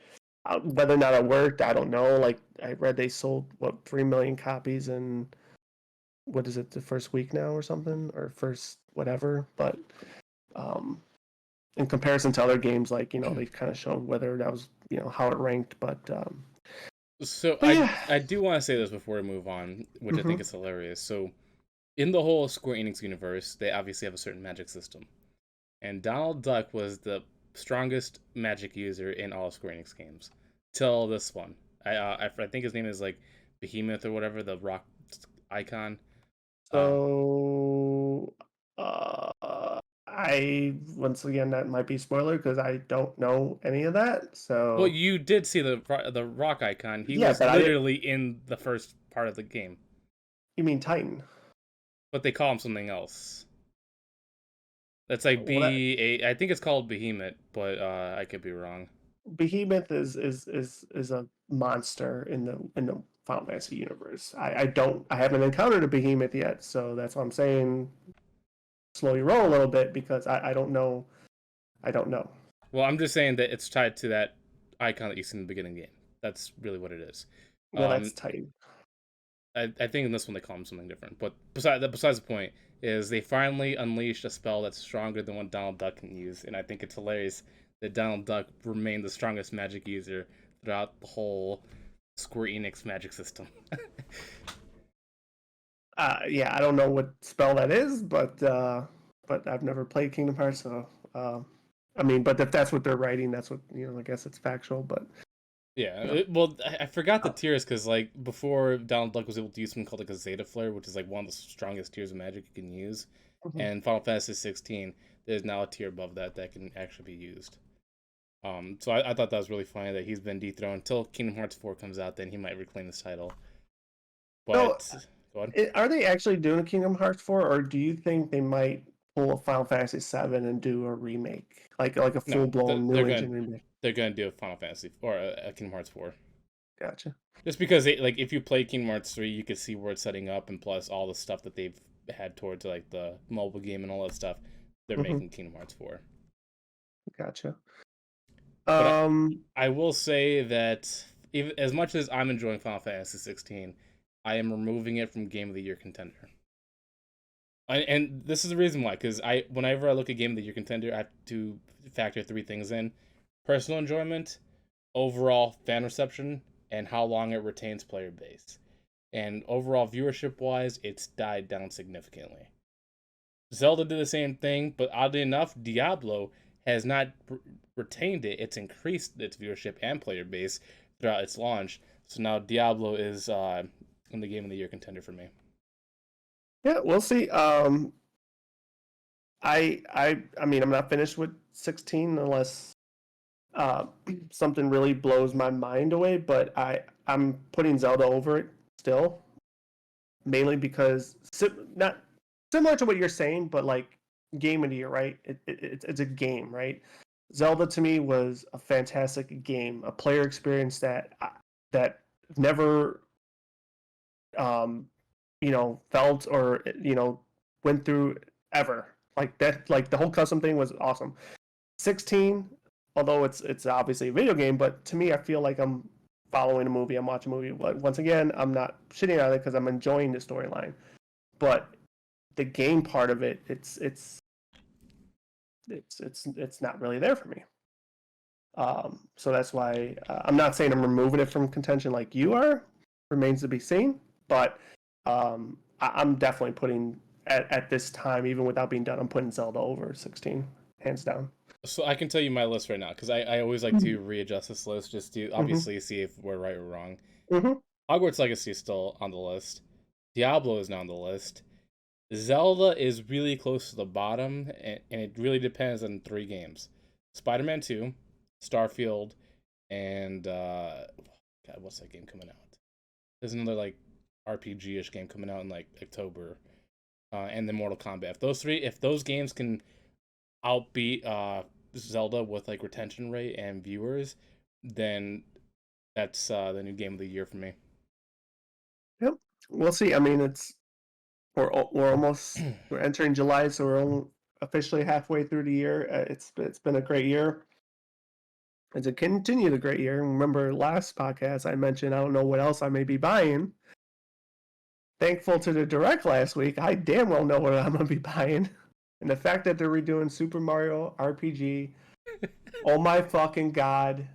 whether or not it worked, I don't know. Like I read they sold 3 million copies in what is it, the first week now or something, or first whatever. But in comparison to other games, like they've kind of shown whether that was how it ranked. But yeah. I do want to say this before we move on, which I think is hilarious. So in the whole Square Enix universe, they obviously have a certain magic system, and Donald Duck was the strongest magic user in all of Square Enix games till this one. I think his name is like Behemoth or whatever, the rock icon. So I once again, that might be spoiler because I don't know any of that. So well, you did see the rock icon. He was literally in the first part of the game. You mean Titan? But they call him something else. That's like I think it's called Behemoth, but I could be wrong. Behemoth is a monster in the Final Fantasy universe. I haven't encountered a Behemoth yet, so that's what I'm saying. Slow your roll a little bit because I don't know. I don't know. Well, I'm just saying that it's tied to that icon that you see in the beginning of the game. That's really what it is. Well, that's Titan. I think in this one they call him something different. But besides the point is they finally unleashed a spell that's stronger than what Donald Duck can use, and I think it's hilarious that Donald Duck remained the strongest magic user throughout the whole Square Enix magic system. Yeah, I don't know what spell that is, but I've never played Kingdom Hearts, so I mean, but if that's what they're writing, that's what I guess it's factual, but. Yeah, well, I forgot the tiers because like before Donald Duck was able to use something called like a Zeta Flare, which is like one of the strongest tiers of magic you can use. And Final Fantasy 16, there's now a tier above that can actually be used. So I thought that was really funny that he's been dethroned until Kingdom Hearts 4 comes out. Then he might reclaim this title. But are they actually doing a Kingdom Hearts 4, or do you think they might pull a Final Fantasy 7 and do a remake, like a full blown new engine remake? They're gonna do a Final Fantasy or a Kingdom Hearts 4. Gotcha. Just because if you play Kingdom Hearts 3, you can see where it's setting up, and plus all the stuff that they've had towards like the mobile game and all that stuff, they're making Kingdom Hearts 4. Gotcha. I will say that even as much as I'm enjoying Final Fantasy 16, I am removing it from Game of the Year contender. And this is the reason why, because whenever I look at Game of the Year contender, I have to factor 3 things in: personal enjoyment, overall fan reception, and how long it retains player base. And overall viewership-wise, it's died down significantly. Zelda did the same thing, but oddly enough, Diablo has not retained it. It's increased its viewership and player base throughout its launch. So now Diablo is in the Game of the Year contender for me. Yeah, we'll see. I mean, I'm not finished with 16 unless something really blows my mind away. But I'm putting Zelda over it still, mainly because not similar to what you're saying, but like Game of the Year, right? It's a game, right? Zelda to me was a fantastic game, a player experience that never felt or went through ever like that. Like the whole custom thing was awesome. 16, although it's obviously a video game, but to me, I feel like I'm following a movie, I'm watching a movie. But once again, I'm not shitting on it because I'm enjoying the storyline. But the game part of it, it's not really there for me. So that's why I'm not saying I'm removing it from contention like you are. Remains to be seen. But I'm definitely putting at this time, even without being done, I'm putting Zelda over 16, hands down. So I can tell you my list right now because I always like to readjust this list just to Mm-hmm. obviously see if we're right or wrong. Mm-hmm. Hogwarts Legacy is still on the list. Diablo is now on the list. Zelda is really close to the bottom, and it really depends on three games: Spider-Man 2, Starfield, and God, what's that game coming out? There's another like RPG-ish game coming out in like October, and then Mortal Kombat. If those games can outbeat Zelda with like retention rate and viewers, then that's the new game of the year for me. Yep. We'll see. I mean, we're entering July, so we're officially halfway through the year. It's been a great year. And to continue the great year, remember last podcast I mentioned I don't know what else I may be buying. Thankful to the direct last week, I damn well know what I'm gonna be buying. And the fact that they're redoing Super Mario RPG, oh my fucking god.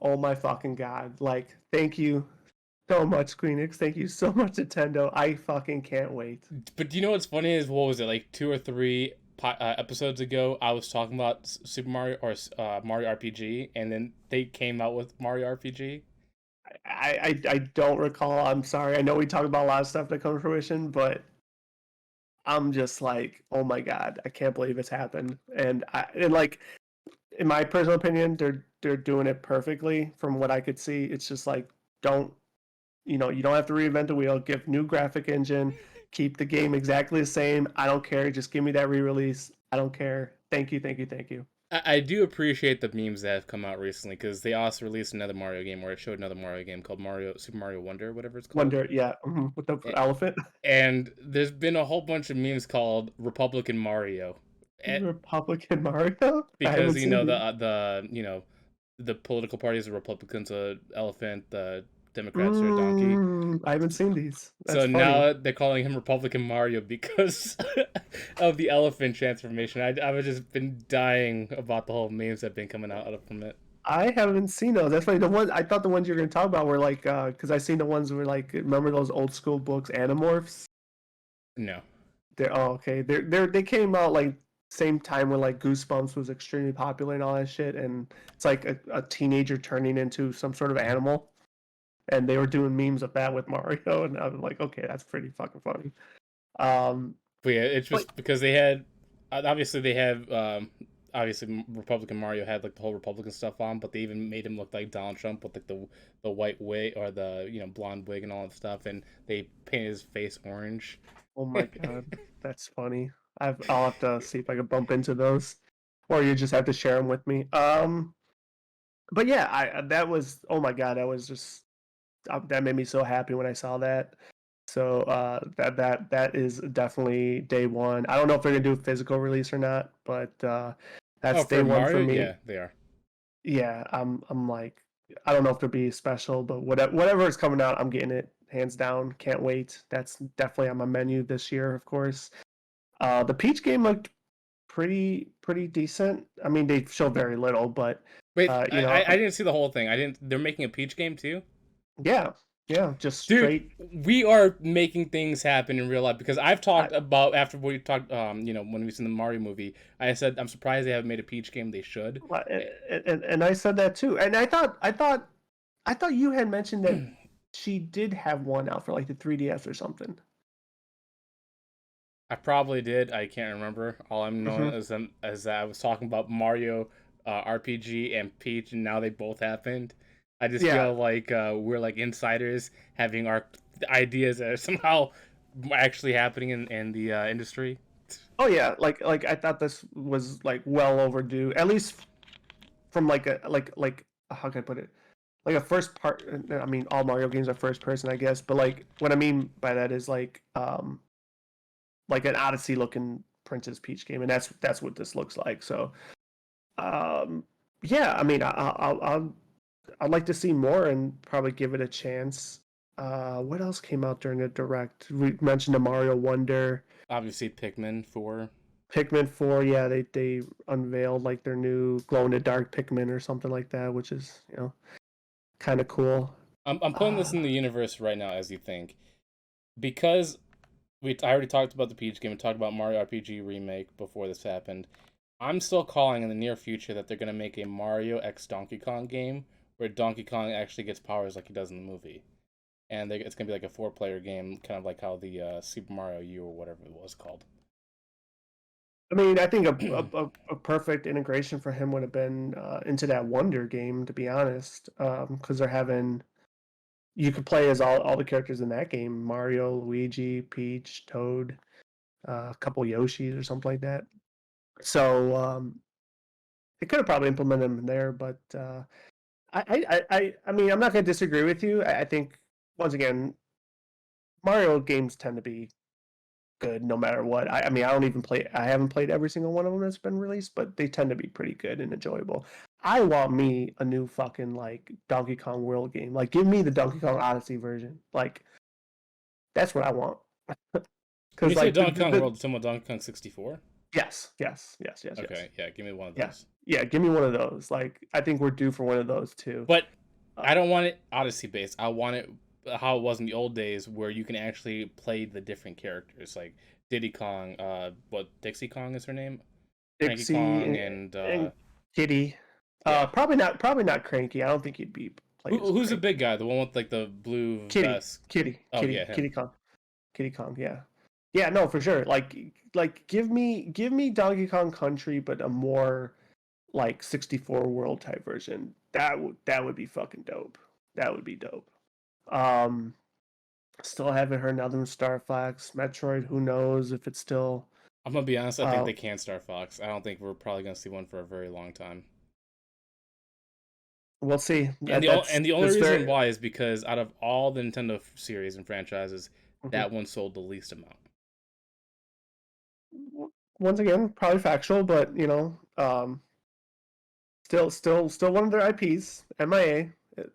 Oh my fucking god. Like, thank you so much, Squeenix. Thank you so much, Nintendo. I fucking can't wait. But do you know what's funny is what was it like 2 or 3 episodes ago? I was talking about Super Mario or Mario RPG, and then they came out with Mario RPG. I don't recall. I'm sorry. I know we talked about a lot of stuff that come to fruition, but I'm just like, oh my god, I can't believe it's happened. And like, in my personal opinion, they're doing it perfectly from what I could see. It's just like, don't you don't have to reinvent the wheel. Give new graphic engine, keep the game exactly the same. I don't care. Just give me that re-release. I don't care. Thank you, thank you, thank you. I do appreciate the memes that have come out recently because they also released another Mario game where it showed another Mario game called Super Mario Wonder, whatever it's called. Wonder, yeah, with the A- elephant. And there's been a whole bunch of memes called Republican Mario. Republican Mario. I Because haven't you seen know these. the political parties, the Republicans are elephant, the Democrats are a donkey. I haven't seen these. That's So funny. now they're calling him Republican Mario because of the elephant transformation. I've just been dying about the whole memes that have been coming out from it. I haven't seen those. That's funny. The one I thought the ones you were gonna talk about were like, because I seen the ones where like, remember those old school books, Animorphs? No. Okay. They came out like same time when like Goosebumps was extremely popular and all that shit, and it's like a teenager turning into some sort of animal, and they were doing memes of that with Mario, and I was like, okay, that's pretty fucking funny. But yeah, it's But just because they had obviously they have obviously Republican Mario had like the whole Republican stuff on, but they even made him look like Donald Trump with like the white wig or the blonde wig and all that stuff, and they painted his face orange. oh my god, that's funny. I'll have to see if I can bump into those, or you just have to share them with me. But yeah, I that was, oh my god, that was just that made me so happy when I saw that. So that is definitely day one. I don't know if they're gonna do a physical release or not, but Oh, that's day for one Mario, for me. yeah, they are. Yeah, I'm like, I don't know if there'll be special, but whatever is coming out, I'm getting it hands down. Can't wait. That's definitely on my menu this year, of course. The Peach game looked pretty decent. I mean, they show very little, but Wait, you know, I didn't see the whole thing. I didn't. They're making a Peach game too. yeah, yeah, just Dude, straight. we are making things happen in real life because I've I, talked about after we talked, when we seen the Mario movie. I said I'm surprised they haven't made a Peach game. They should. and I said that too. And I thought you had mentioned that she did have one out for like the 3DS or something. I probably did. I can't remember. All I'm knowing Hmm. is that I was talking about Mario RPG and Peach, and now they both happened. I just Yeah. feel like we're like insiders having our ideas that are somehow actually happening in the industry. Oh yeah. Like I thought this was like well overdue. At least from like a like how can I put it? Like a first part. I mean, all Mario games are first person, I guess. But like what I mean by that is like an Odyssey looking Princess Peach game, and that's what this looks like. So um yeah, I mean, I'd like to see more and probably give it a chance. What else came out during the direct? We mentioned the Mario Wonder, Obviously, Pikmin 4. Pikmin 4. Yeah, they unveiled like their new glow in the dark Pikmin or something like that, which is kind of cool. I'm putting this Uh, in the universe right now as you think because I already talked about the Peach game and talked about Mario RPG remake before this happened. I'm still calling in the near future that they're gonna make a Mario X Donkey Kong game where Donkey Kong actually gets powers like he does in the movie, and it's gonna be like a 4-player game, kind of like how the Super Mario U or whatever it was called. I mean, I think a perfect integration for him would have been into that Wonder game, to be honest, because they're having you could play as all the characters in that game: Mario, Luigi, Peach, Toad, a couple Yoshis or something like that. So they could have probably implemented them in there, but I mean, I'm not going to disagree with you. I think once again, Mario games tend to be good no matter what. I mean, I don't even play. I haven't played every single one of them that's been released, but they tend to be pretty good and enjoyable. I want me a new fucking like Donkey Kong World game. Like, give me the Donkey Kong Odyssey version. Like, that's what I want. When Because you say like Donkey Kong World, it's talking about Donkey Kong 64. yes. Okay, yeah, give me one of Yeah, those. yeah. Give me one of those. Like, I think we're due for one of those too. But Uh, I don't want it Odyssey based. I want it how it was in the old days, where you can actually play the different characters, like Diddy Kong. What Dixie Kong is her name? Cranky Dixie Kong and and Kitty. yeah. Probably not Cranky. I don't think he'd be played as Who's the big Cranky. guy? The one with like the blue Kitty, vest. Kitty, Oh yeah, Kitty, him. Kitty Kong, Kitty Kong. Yeah, yeah. No, for sure. Like give me Donkey Kong Country, but a more like 64 world type version. That would be fucking dope. That would be dope. Um, Still haven't heard nothing from Star Fox, Metroid. Who knows if it's still I'm gonna be honest. I think uh they can Star Fox. I don't think we're probably gonna see one for a very long time. we'll see. And the only That's reason very why is because out of all the Nintendo series and franchises, mhm. that one sold the least amount. Once again, probably factual, but still one of their IPs. MIA.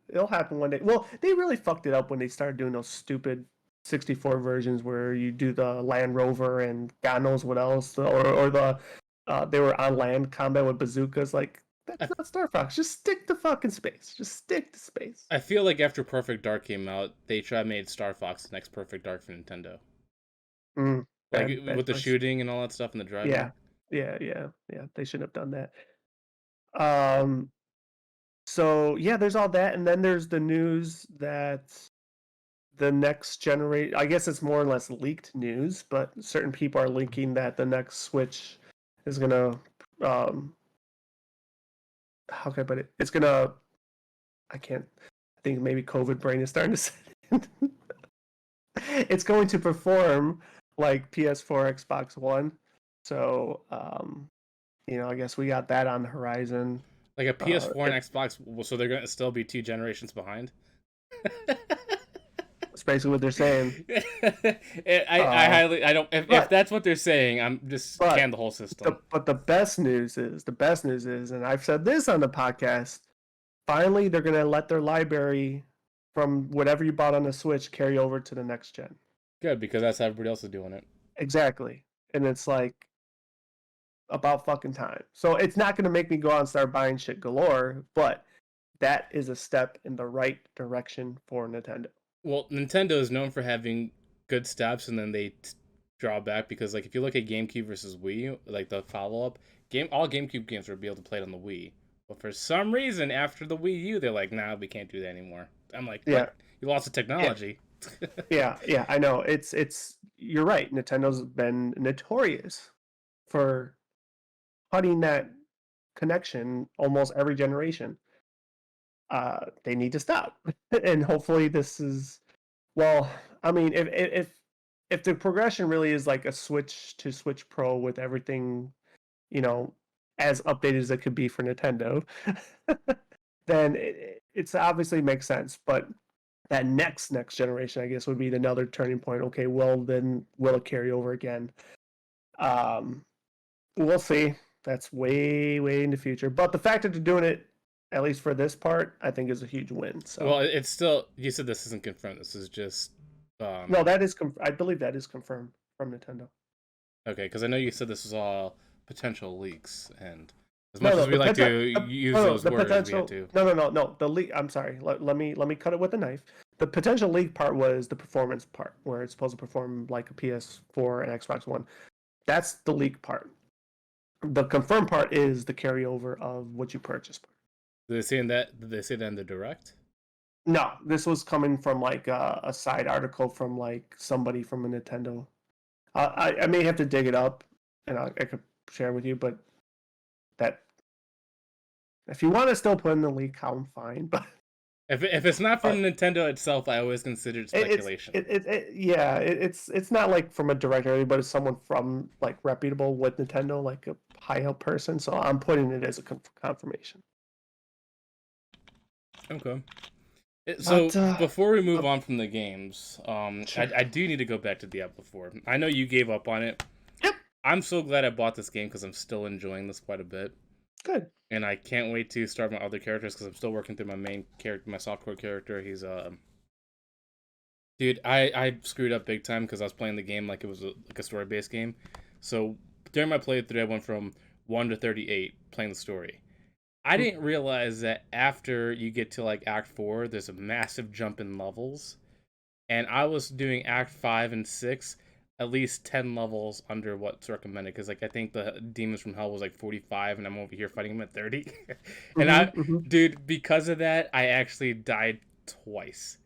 It'll happen one day. Well, they really fucked it up when they started doing those stupid 64 versions where you do the Land Rover and God knows what else, or the they were on land combat with bazookas. Like I, that's not Star Fox. Just stick to fucking space. Just stick to space. I feel like after Perfect Dark came out, they tried made Star Fox the next Perfect Dark for Nintendo, Mm, like bad with the choice. shooting and all that stuff and the Yeah, driving. yeah. They shouldn't have done that. Um. So yeah, there's all that, and then there's the news that the next generation, I guess it's more or less leaked news, but certain people are linking that the next Switch is gonna how can I put it? It's gonna I can't I think maybe COVID brain is starting to set in. It's going to perform like PS4, Xbox One. So I guess we got that on the horizon. Like a PS4 and It, Xbox, so they're gonna still be 2 generations behind. that's basically what they're saying. I Uh, highly I don't if but that's what they're saying, I'm just but can the whole the system. but the best news is, and I've said this on the podcast. Finally, they're gonna let their library from whatever you bought on the Switch carry over to the next gen. Good because that's how everybody else is doing it. Exactly, and it's like about fucking time. So it's not gonna make me go out and start buying shit galore, but that is a step in the right direction for Nintendo. Well, Nintendo is known for having good steps and then they draw back because like if you look at GameCube versus Wii, like the follow up all GameCube games will be able to play it on the Wii. But for some reason, after the Wii U, they're like, "Nah, we can't do that anymore." I'm like, Yeah, "What? You lost the yeah, technology." yeah. I know. It's you're right. Nintendo's been notorious for cutting that connection almost every generation. They need to stop, and hopefully this is well. I mean, if the progression really is like a Switch to Switch Pro with everything, you know, as updated as it could be for Nintendo, then it's obviously makes sense. But that next generation, I guess, would be another turning point. Okay, well then will it carry over again? Um, we'll see. That's way, way in the future. But the fact that they're doing it, at least for this part, I think is a huge win. So Well, it's still. You said this isn't confirmed. This is just. no, that is I believe that is confirmed from Nintendo. Okay, because I know you said this was all potential leaks, and as No, much no, as we like to use those the words, we potential. have to. No. The leak. I'm sorry. Let me cut it with a knife. The potential leak part was the performance part, where it's supposed to perform like a PS4 and Xbox One. That's the leak part. The confirmed part is the carryover of what you purchased. Did they say in that? Did they say that in the direct? No, this was coming from like a side article from like somebody from a Nintendo. I may have to dig it up, and I could share with you. But that if you want to still put in the leak column, fine. But If it's not from Nintendo itself, I always consider it speculation. It's not like from a director, but it's someone from like reputable with Nintendo, like a high up person. So I'm putting it as a confirmation. Okay. So But, before we move on from the games, sure. I do need to go back to Diablo 4. I know you gave up on it. Yep. I'm so glad I bought this game because I'm still enjoying this quite a bit. Good. And I can't wait to start my other characters because I'm still working through my main character, my softcore character. He's dude, I screwed up big time because I was playing the game like it was like a story based game. So during my playthrough, I went from 1 to 38 playing the story. I didn't realize that after you get to like Act 4, there's a massive jump in levels. And I was doing Act 5 and 6 at least 10 levels under what's recommended. Because like I think the Demons from Hell was like 45 and I'm over here fighting him at 30. And dude, because of that, I actually died twice.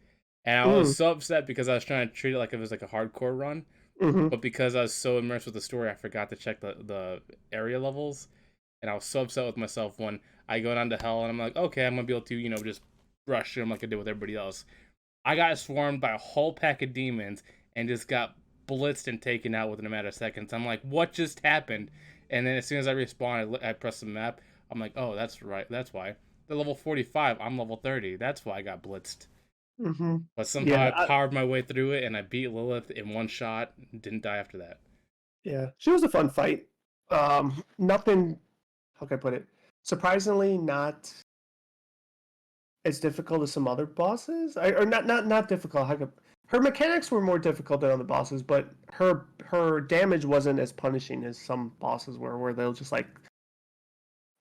And I was so upset because I was trying to treat it like it was like a hardcore run. But because I was so immersed with the story, I forgot to check the area levels. And I was so upset with myself when I go down to hell and I'm like, okay, I'm gonna be able to, just rush through them like I did with everybody else. I got swarmed by a whole pack of demons and just got blitzed and taken out within a matter of seconds. I'm like, what just happened? And then as soon as I respawn, I press the map. I'm like, oh, that's right. That's why. They're level 45. I'm level 30. That's why I got blitzed. But somehow I powered my way through it and I beat Lilith in one shot. Didn't die after that. Yeah, she was a fun fight. Nothing. How can I put it? Surprisingly, not as difficult as some other bosses. Or not difficult. Her mechanics were more difficult than other bosses, but her damage wasn't as punishing as some bosses were, where they'll just like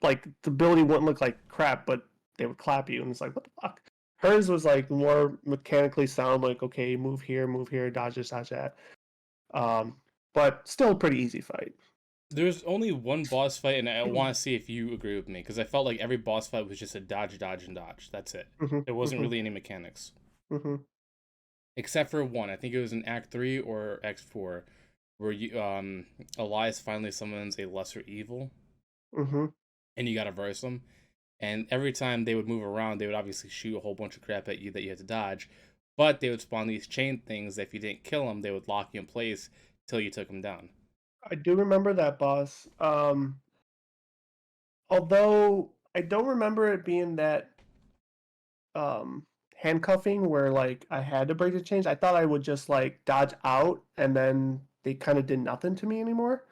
the ability wouldn't look like crap, but they would clap you, and it's like, what the fuck? Hers was like more mechanically sound, like, okay, move here, dodge this, dodge that. But still a pretty easy fight. There's only one boss fight, and I want to see if you agree with me, because I felt like every boss fight was just a dodge, dodge, and dodge. That's it. There wasn't really any mechanics. Except for one. I think it was in Act 3 or Act 4, where Elias finally summons a lesser evil, and you gotta verse them. And every time they would move around, they would obviously shoot a whole bunch of crap at you that you had to dodge. But they would spawn these chain things that if you didn't kill them, they would lock you in place till you took them down. I do remember that boss. Although I don't remember it being that handcuffing where like I had to break the chains. I thought I would just like dodge out and then they kind of did nothing to me anymore.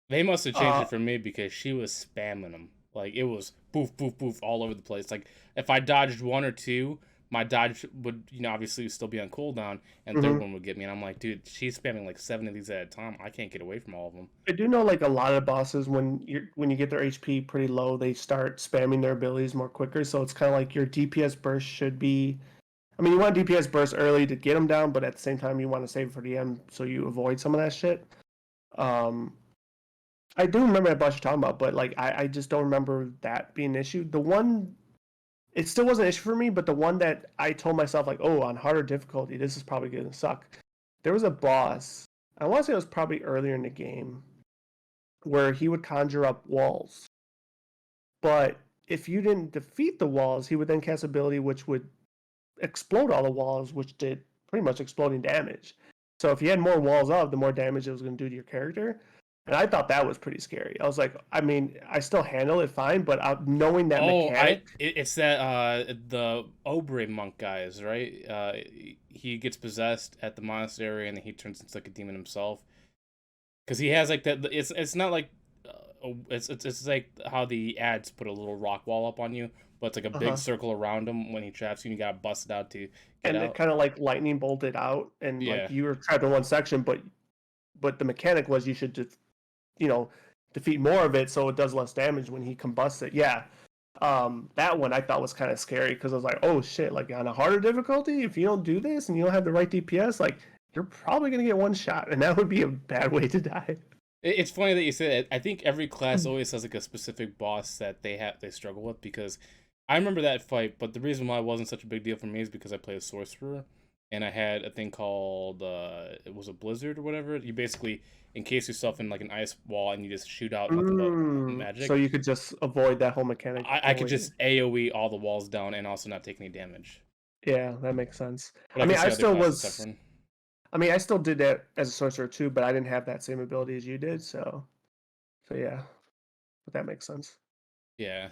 They must have changed it for me because she was spamming them. Like, it was poof, poof, poof all over the place. Like, if I dodged one or two, my dodge would, obviously still be on cooldown, and third one would get me. And I'm like, dude, she's spamming like 7 of these at a time. I can't get away from all of them. I do know like a lot of bosses when you get their HP pretty low, they start spamming their abilities more quicker. So it's kind of like your DPS burst should be. I mean, you want DPS burst early to get them down, but at the same time, you want to save it for the end so you avoid some of that shit. I do remember that boss you're talking about, but like I just don't remember that being an issue. The one, it still wasn't an issue for me, but the one that I told myself like, oh, on harder difficulty, this is probably gonna suck. There was a boss. I want to say it was probably earlier in the game where he would conjure up walls, but if you didn't defeat the walls, he would then cast ability which would explode all the walls, which did pretty much exploding damage. So if you had more walls up, the more damage it was going to do to your character. And I thought that was pretty scary. I was like, I mean, I still handle it fine, but knowing that mechanic. It's that the Obre monk guys, right? He gets possessed at the monastery and then he turns into like a demon himself. Because he has like that. It's not like it's like how the ads put a little rock wall up on you, but it's like a big Uh-huh. circle around him when he traps you, and you gotta bust it out to get And it out. kind of like lightning bolted out, and like Yeah, you were trapped in one section, but the mechanic was you should just, you know, defeat more of it so it does less damage when he combusts it. Yeah. That one I thought was kind of scary because I was like, oh shit, like on a harder difficulty, if you don't do this and you don't have the right DPS, like you're probably gonna get one shot, and that would be a bad way to die. it's funny that you say that. I think every class always has like a specific boss that they struggle with because I remember that fight, but the reason why it wasn't such a big deal for me is because I play a sorcerer, and I had a thing called it was a blizzard or whatever. You basically encase yourself in like an ice wall and you just shoot out nothing but So magic. you could just avoid that whole mechanic I could fully. just AoE all the walls down and also not take any damage. Yeah, that makes sense. But I I can mean, see I other still classes was. suffering. I mean, I still did that as a sorcerer too, but I didn't have that same ability as you did. So yeah, but that makes sense. Yeah.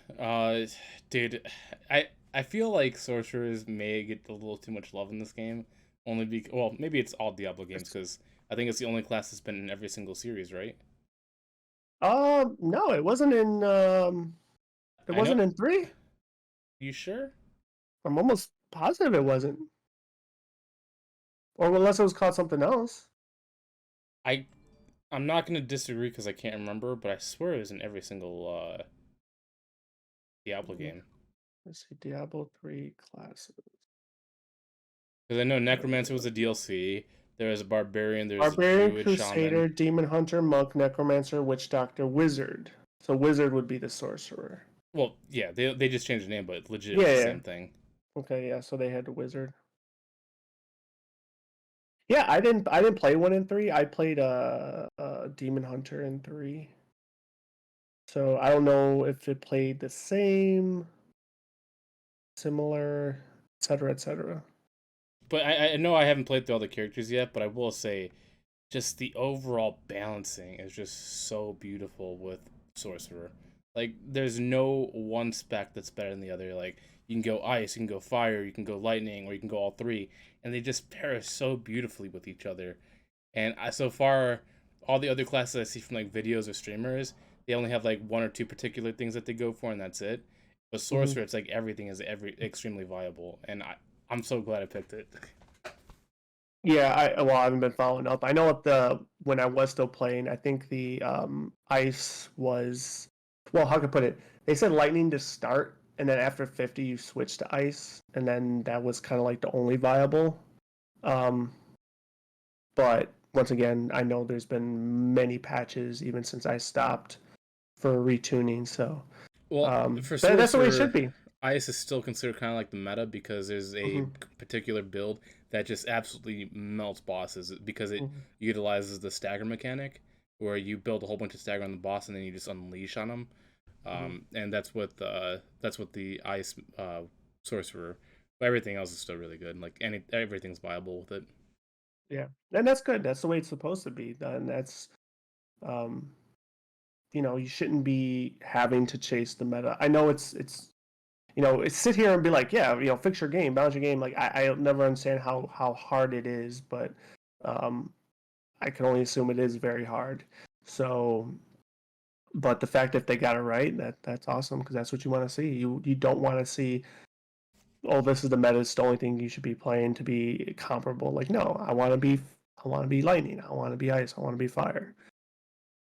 Dude, I feel like sorcerers may get a little too much love in this game, only because well, maybe it's all Diablo games because I think it's the only class that's been in every single series, right? No, it wasn't in. It I know. wasn't in three. You sure? I'm almost positive it wasn't, or unless it was called something else. I I'm not gonna disagree because I can't remember, but I swear it was in every single Diablo Mhm. game. Let's see, Diablo 3 classes. Because I know Necromancer was Uh, a DLC. There was a barbarian. There was a Barbarian, druid, shaman. Crusader, Demon Hunter, Monk, Necromancer, Witch Doctor, Wizard. So Wizard would be the sorcerer. Well, yeah, they just changed the name, but legit, Yeah, it's the yeah. same thing. Okay, yeah. So they had the Wizard. Yeah, I didn't play one in three. I played Demon Hunter in three. So I don't know if it played the same, similar, etc., etc. But I know I haven't played through all the characters yet, but I will say, just the overall balancing is just so beautiful with Sorcerer. Like, there's no one spec that's better than the other. Like, you can go ice, you can go fire, you can go lightning, or you can go all three, and they just pair so beautifully with each other. And so far, all the other classes I see from like videos or streamers, they only have like one or two particular things that they go for, and that's it. But Hmm. Sorcerer, it's like everything is extremely viable, and I'm so glad I picked it. Yeah, I haven't been following up. I know at the when I was still playing, I think the ice was, well, how can I put it? They said lightning to start, and then after 50 you switch to ice, and then that was kind of like the only viable. Um, but once again, I know there's been many patches even since I stopped for retuning, so Well, for that's the way it Sorcerer, should be. Ice is still considered kind of like the meta because there's a Hmm. particular build that just absolutely melts bosses because it Hmm. utilizes the stagger mechanic where you build a whole bunch of stagger on the boss and then you just unleash on them. Hmm. And that's what the Ice Sorcerer. But everything else is still really good. Like everything's viable with it. Yeah, and that's good. That's the way it's supposed to be. And that's um, you shouldn't be having to chase the meta. I know it's sit here and be like, yeah, fix your game, balance your game. Like I never understand how hard it is, but um, I can only assume it is very hard. So, but the fact that they got it right, that's awesome because that's what you want to see. You don't want to see, oh, this is the meta, it's the only thing you should be playing to be comparable. Like, no, I want to be lightning, I want to be ice, I want to be fire.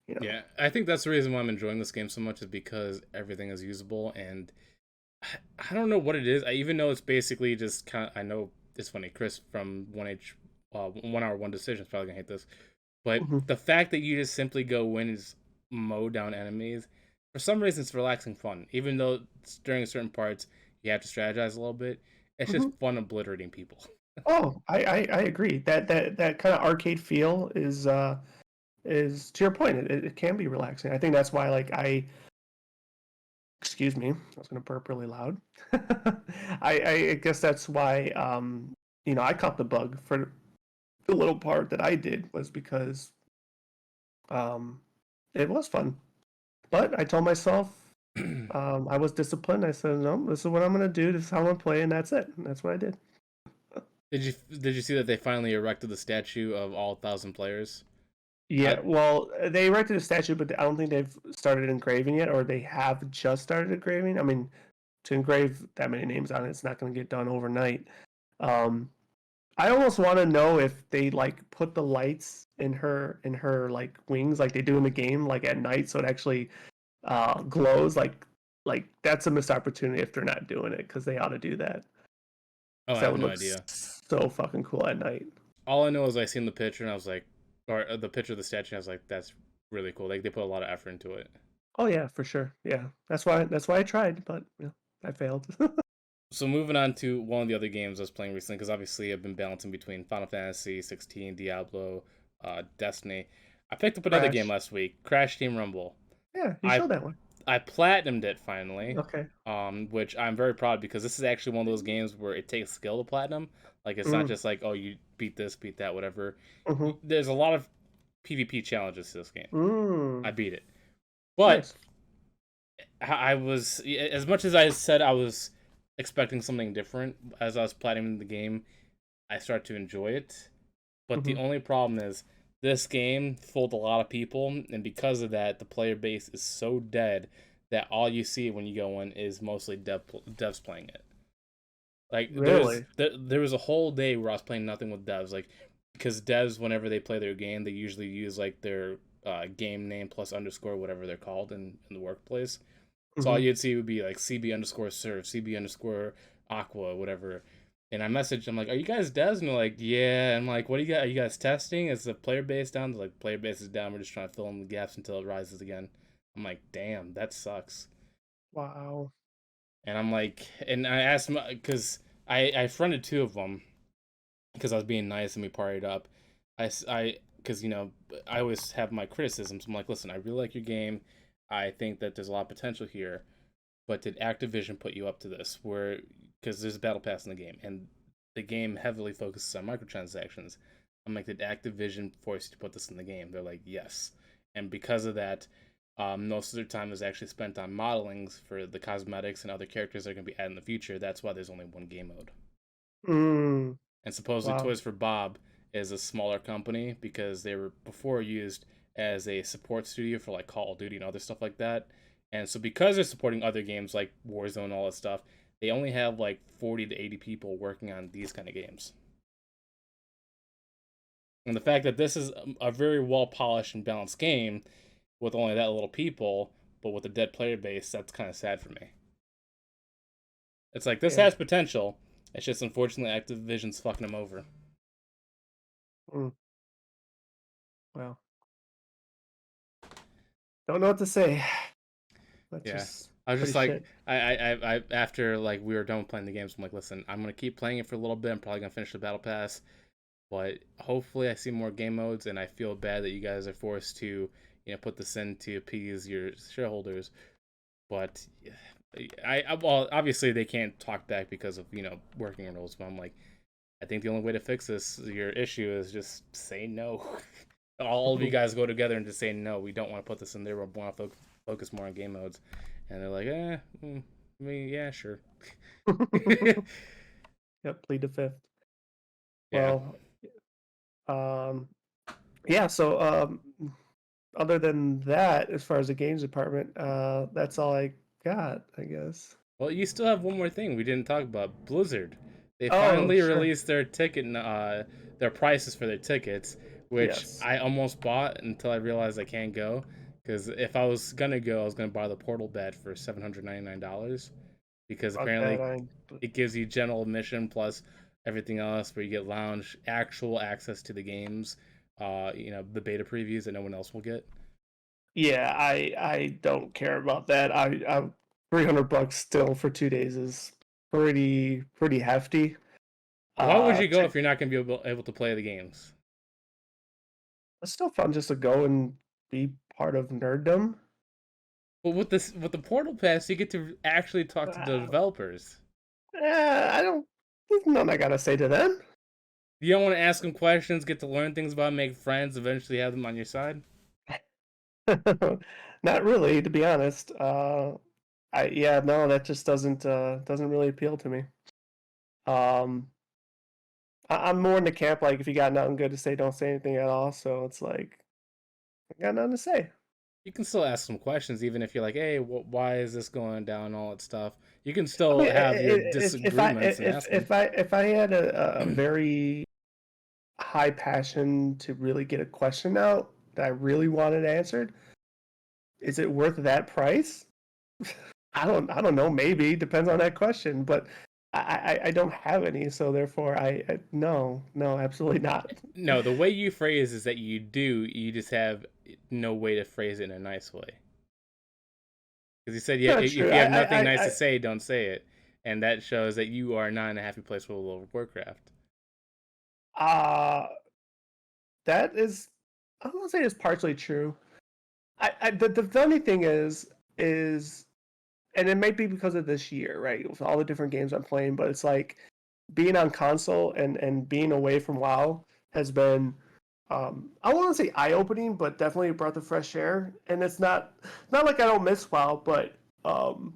You know. Yeah, I think that's the reason why I'm enjoying this game so much is because everything is usable and I don't know what it is. I even know it's basically just kind of. I know it's funny. Chris from 1 Hour One Decision is probably gonna hate this, but Mhm. the fact that you just simply go in and just mow down enemies, for some reason it's relaxing fun. Even though during certain parts you have to strategize a little bit, it's just Mhm. fun obliterating people. Oh, I agree. That kind of arcade feel is to your point. It can be relaxing. I think that's why, like, excuse me, I was gonna burp really loud. I guess that's why I caught the bug for the little part that I did was because um it was fun. But I told myself did I was disciplined. I said, no, this is what I'm gonna do. This is how I'm gonna play, and that's it. And that's what I did. you see that they finally erected the statue of all 1,000 players? I, Yeah, well, they erected a statue, but I don't think they've started engraving yet, or they have just started engraving. I mean, to engrave that many names on it, it's not going to get done overnight. Um, I almost want to know if they like put the lights in her like wings like they do in the game, like at night, so it actually glows. Like that's a missed opportunity if they're not doing it because they ought to do that. oh, 'Cause I that have would no look idea. so fucking cool at night. All I know is I seen the picture and I was like, or the picture of the statue, and I was like, that's really cool. Like they put a lot of effort into it. Oh yeah, for sure. Yeah, that's why I tried, but I failed. So moving on to one of the other games I was playing recently, because obviously I've been balancing between Final Fantasy 16, Diablo, Destiny. I picked up another game Crash. last week, Crash Team Rumble. Yeah, you I showed that one. I platinumed it finally, Okay. which I'm very proud because this is actually one of those games where it takes skill to platinum. Like it's not Mm, just like, oh, you beat this, beat that, whatever. mm-hmm. There's a lot of PvP challenges to this game. I Mm. beat it, but Nice. I was, as much as I said I was expecting something different as I was platinum the game. I start to enjoy it, but the Mm-hmm. only problem is this game fooled a lot of people, and because of that, the player base is so dead that all you see when you go in is mostly devs playing it. Like Really? there was a whole day where I was playing nothing with devs, like because devs whenever they play their game, they usually use like their game name plus underscore whatever they're called in the workplace. So all Mm-hmm. you'd see would be like CB underscore serve, CB underscore aqua, whatever. And I messaged them like, "Are you guys devs?" And they're like, "Yeah." I'm like, "What do you got? Are you guys testing? Is the player base down?" They're like, "Player base is down. We're just trying to fill in the gaps until it rises again." I'm like, "Damn, that sucks." Wow. And I'm like, and I asked them because I friended two of them because I was being nice and we partied up. Because I always have my criticisms. I'm like, listen, I really like your game. I think that there's a lot of potential here, but did Activision put you up to this? Where because there's a battle pass in the game, and the game heavily focuses on microtransactions. I'm like, did Activision force you to put this in the game? They're like, yes, and because of that, most of their time is actually spent on modelings for the cosmetics and other characters that are going to be added in the future. That's why there's only one game mode. Mm. And supposedly, Wow. Toys for Bob is a smaller company because they were before used as a support studio for like Call of Duty and other stuff like that. And so, because they're supporting other games like Warzone and all that stuff, they only have like 40 to 80 people working on these kind of games. And the fact that this is a very well polished and balanced game with only that little people, but with a dead player base, that's kind of sad for me. It's like this Yeah. has potential. It's just unfortunately Activision's fucking them over. Mm. Well, don't know what to say. That's Yeah. just I was pretty just like, shit. I after like we were done playing the games, I'm like, listen, I'm gonna keep playing it for a little bit. I'm probably gonna finish the battle pass, but hopefully I see more game modes. And I feel bad that you guys are forced to, put this in to appease your shareholders. But well, obviously they can't talk back because of working rules. But I'm like, I think the only way to fix your issue is just say no. All of you guys go together and just say no. We don't want to put this in there. We want to focus more on game modes. And they're like, I mean, yeah, sure. Yep, plead the fifth. Yeah. Well, um, yeah. So, other than that, as far as the games department, that's all I got, I guess. Well, you still have one more thing we didn't talk about. Blizzard. They Oh, finally sure. released their prices for their tickets, which Yes. I almost bought until I realized I can't go. Because if I was gonna go, I was gonna buy the portal badge for $799 because Fuck that. apparently it gives you general admission plus everything else where you get lounge actual access to the games, the beta previews that no one else will get. Yeah, I don't care about that. I $300 still for 2 days is pretty hefty. Why would you go To, if you're not gonna be able to play the games? it's still fun just to go and be part of nerddom. Well, with the portal pass, you get to actually talk to the Uh, developers. I don't. There's nothing I gotta say to them. You don't want to ask them questions, get to learn things about, 'em, make friends, eventually have them on your side. Not really, to be honest. No, that just doesn't really appeal to me. Um, I'm more in the camp like if you got nothing good to say, don't say anything at all. So it's like I got nothing to say. You can still ask some questions, even if you're like, "Hey, why is this going down?" All that stuff. You can I still mean, have your if I disagreements and ask them. if I had a very high passion to really get a question out that I really wanted answered, is it worth that price? I don't know. Maybe depends on that question, but I don't have any, so therefore no, absolutely not. No, the way you phrase is that you do. You just have no way to phrase it in a nice way. Because you said, yeah, Not if true. you have nothing nice to say, don't say it, and that shows that you are not in a happy place with World of Warcraft. uh that is, I don't want to say it's partially true. The funny thing is, and it might be because of this year, right? With all the different games I'm playing, but it's like being on console and being away from WoW has been, I won't say eye opening, but definitely brought the fresh air. And it's not like I don't miss WoW, but um,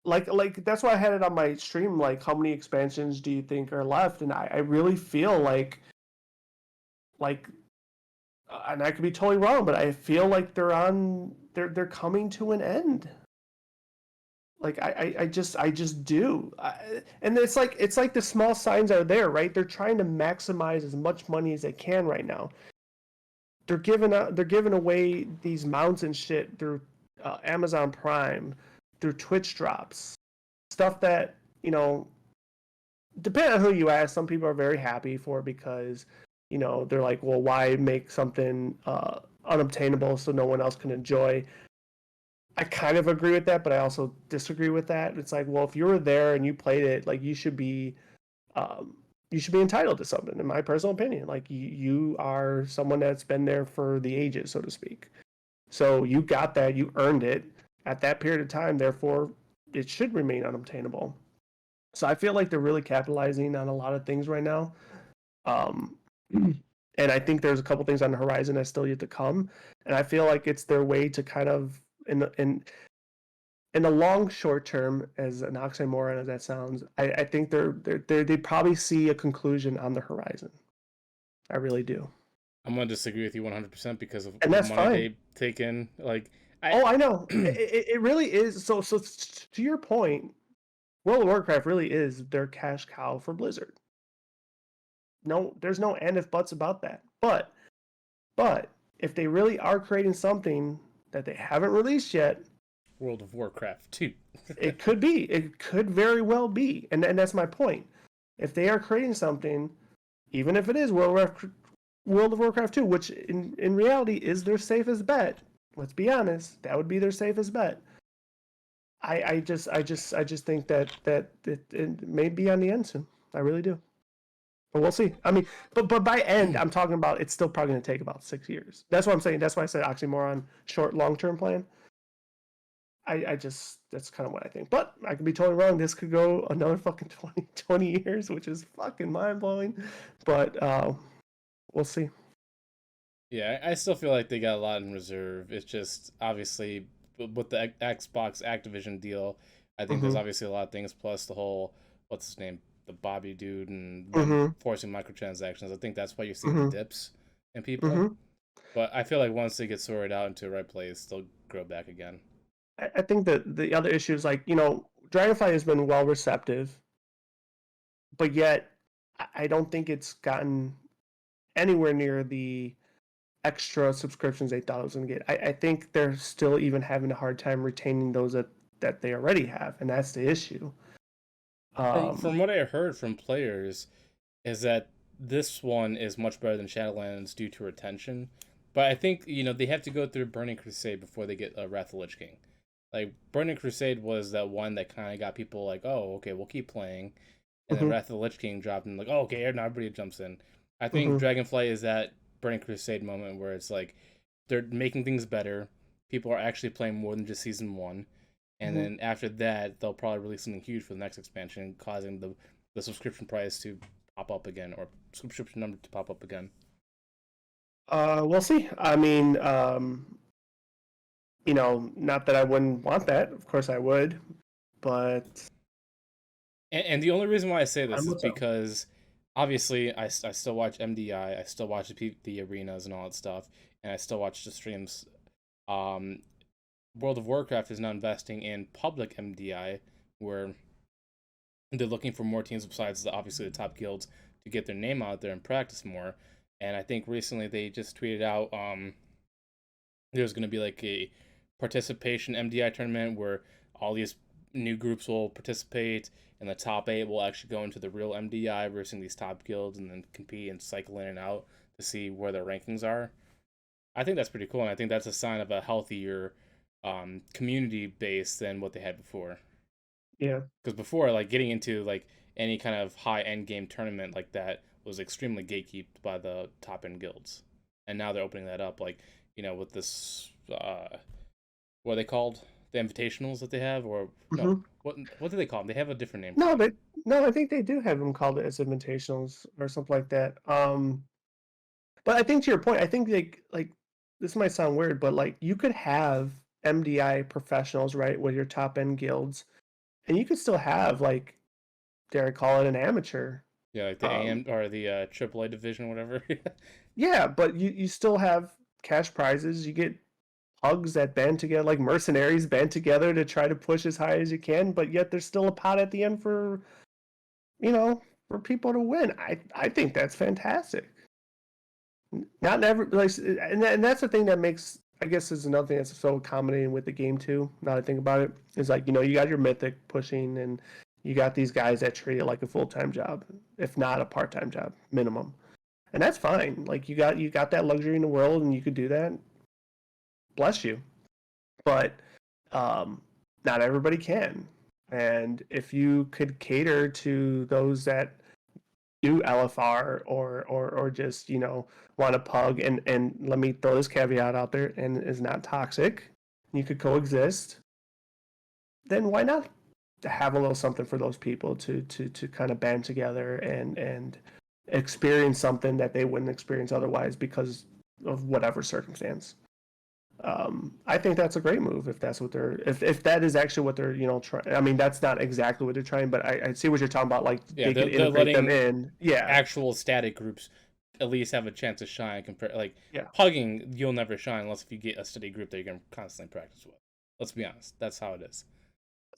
like that's why I had it on my stream. Like, how many expansions do you think are left? And I really feel like and I could be totally wrong, but I feel like they're coming to an end. Like I just do, and it's like the small signs are there, right? They're trying to maximize as much money as they can right now. They're giving away these mounts and shit through Amazon Prime, through Twitch drops, stuff that, depending on who you ask, some people are very happy for, because they're like, well, why make something unobtainable so no one else can enjoy? I kind of agree with that, but I also disagree with that. It's like, well, if you were there and you played it, like, um, you should be entitled to something, in my personal opinion. Like, you are someone that's been there for the ages, so to speak. So you got that, you earned it at that period of time. Therefore, it should remain unobtainable. So I feel like they're really capitalizing on a lot of things right now. Um, and I think there's a couple things on the horizon that still yet to come. And I feel like it's their way to kind of, in the long short term, as an oxymoron as that sounds, I think they probably see a conclusion on the horizon. I really do, I'm gonna disagree with you 100% because of and the that's money fine. they take in. Like, I Oh, I know. It really is. So to your point, World of Warcraft really is their cash cow for Blizzard. No, there's no and if buts about that. But if they really are creating something that they haven't released yet, World of Warcraft 2. it could be. It could very well be. And that's my point. If they are creating something, even if it is World of Warcraft 2, which in reality is their safest bet, let's be honest, that would be their safest bet. I just think that it may be on the end soon. I really do. But we'll see. I mean, but by end, I'm talking about it's still probably going to take about 6 years. That's what I'm saying. That's why I said oxymoron, short, long term plan. I just, that's kind of what I think. But I could be totally wrong. This could go another fucking 20 years, which is fucking mind blowing. But we'll see. Yeah, I still feel like they got a lot in reserve. It's just obviously with the Xbox Activision deal, I think there's Mm-hmm. obviously a lot of things. Plus the whole what's his name, the Bobby dude, and them Mm-hmm. forcing microtransactions. I think that's why you're seeing the Mm-hmm. dips in people. Mm-hmm. But I feel like once they get sorted out into the right place, they'll grow back again. I think that the other issue is, like, Dragonfly has been well receptive, but yet I don't think it's gotten anywhere near the extra subscriptions they thought it was going to get. I think they're still even having a hard time retaining those that they already have, and that's the issue. From what I heard from players, is that this one is much better than Shadowlands due to retention. But I think they have to go through Burning Crusade before they get Wrath of the Lich King. Like Burning Crusade was that one that kind of got people like, oh, okay, we'll keep playing, and then Mm-hmm. Wrath of the Lich King dropped, and like, oh, okay, now everybody jumps in. I think Mm-hmm. Dragonfly is that Burning Crusade moment where it's like they're making things better. People are actually playing more than just season one, and Mm-hmm. then after that, they'll probably release something huge for the next expansion, causing the subscription price to pop up again, or subscription number to pop up again. We'll see. I mean, not that I wouldn't want that. Of course I would, but And the only reason why I say time this is will tell. because obviously I still watch MDI, I still watch the arenas and all that stuff, and I still watch the streams. Um, World of Warcraft is now investing in public MDI, where they're looking for more teams besides obviously the top guilds to get their name out there and practice more. And I think recently they just tweeted out there's going to be like a participation MDI tournament where all these new groups will participate, and the top eight will actually go into the real MDI versus these top guilds, and then compete and cycle in and out to see where their rankings are. I think that's pretty cool, and I think that's a sign of a healthier community base than what they had before. Yeah. Because before, like getting into like any kind of high end game tournament like that was extremely gatekept by the top end guilds, and now they're opening that up. Like with this, what are they called? The invitationals that they have, or no? Hmm. What do they call them? They have a different name for No, them. but no, I think they do have them called it as invitationals or something like that. But I think to your point, I think like this might sound weird, but like you could have MDI professionals, right, with your top end guilds, and you could still have like, dare I call it, an amateur. Yeah, like the Um, AM or the AAA division, whatever. yeah, but you still have cash prizes. You get hugs that band together, like mercenaries band together to try to push as high as you can, but yet there's still a pot at the end for you know for people to win. I think that's fantastic. Not every like, and that's the thing that makes, I guess, is another thing that's so accommodating with the game too. Now that I think about it, is like you got your mythic pushing, and you got these guys that treat it like a full-time job, if not a part-time job minimum, and that's fine. Like you got that luxury in the world, and you could do that. Bless you, but um, not everybody can. And if you could cater to those that do LFR or just want to pug, and let me throw this caveat out there, and is not toxic, you could coexist, then why not have a little something for those people to kind of band together and experience something that they wouldn't experience otherwise because of whatever circumstance. I think that's a great move if that's what they're if that is actually what they're trying. I mean, that's not exactly what they're trying, but I see what you're talking about. Like Yeah, they they're, can they're integrate them letting in. Yeah, actual static groups at least have a chance to shine compared like yeah. pugging you'll never shine unless if you get a steady group that you're going to constantly practice with. Let's be honest, that's how it is.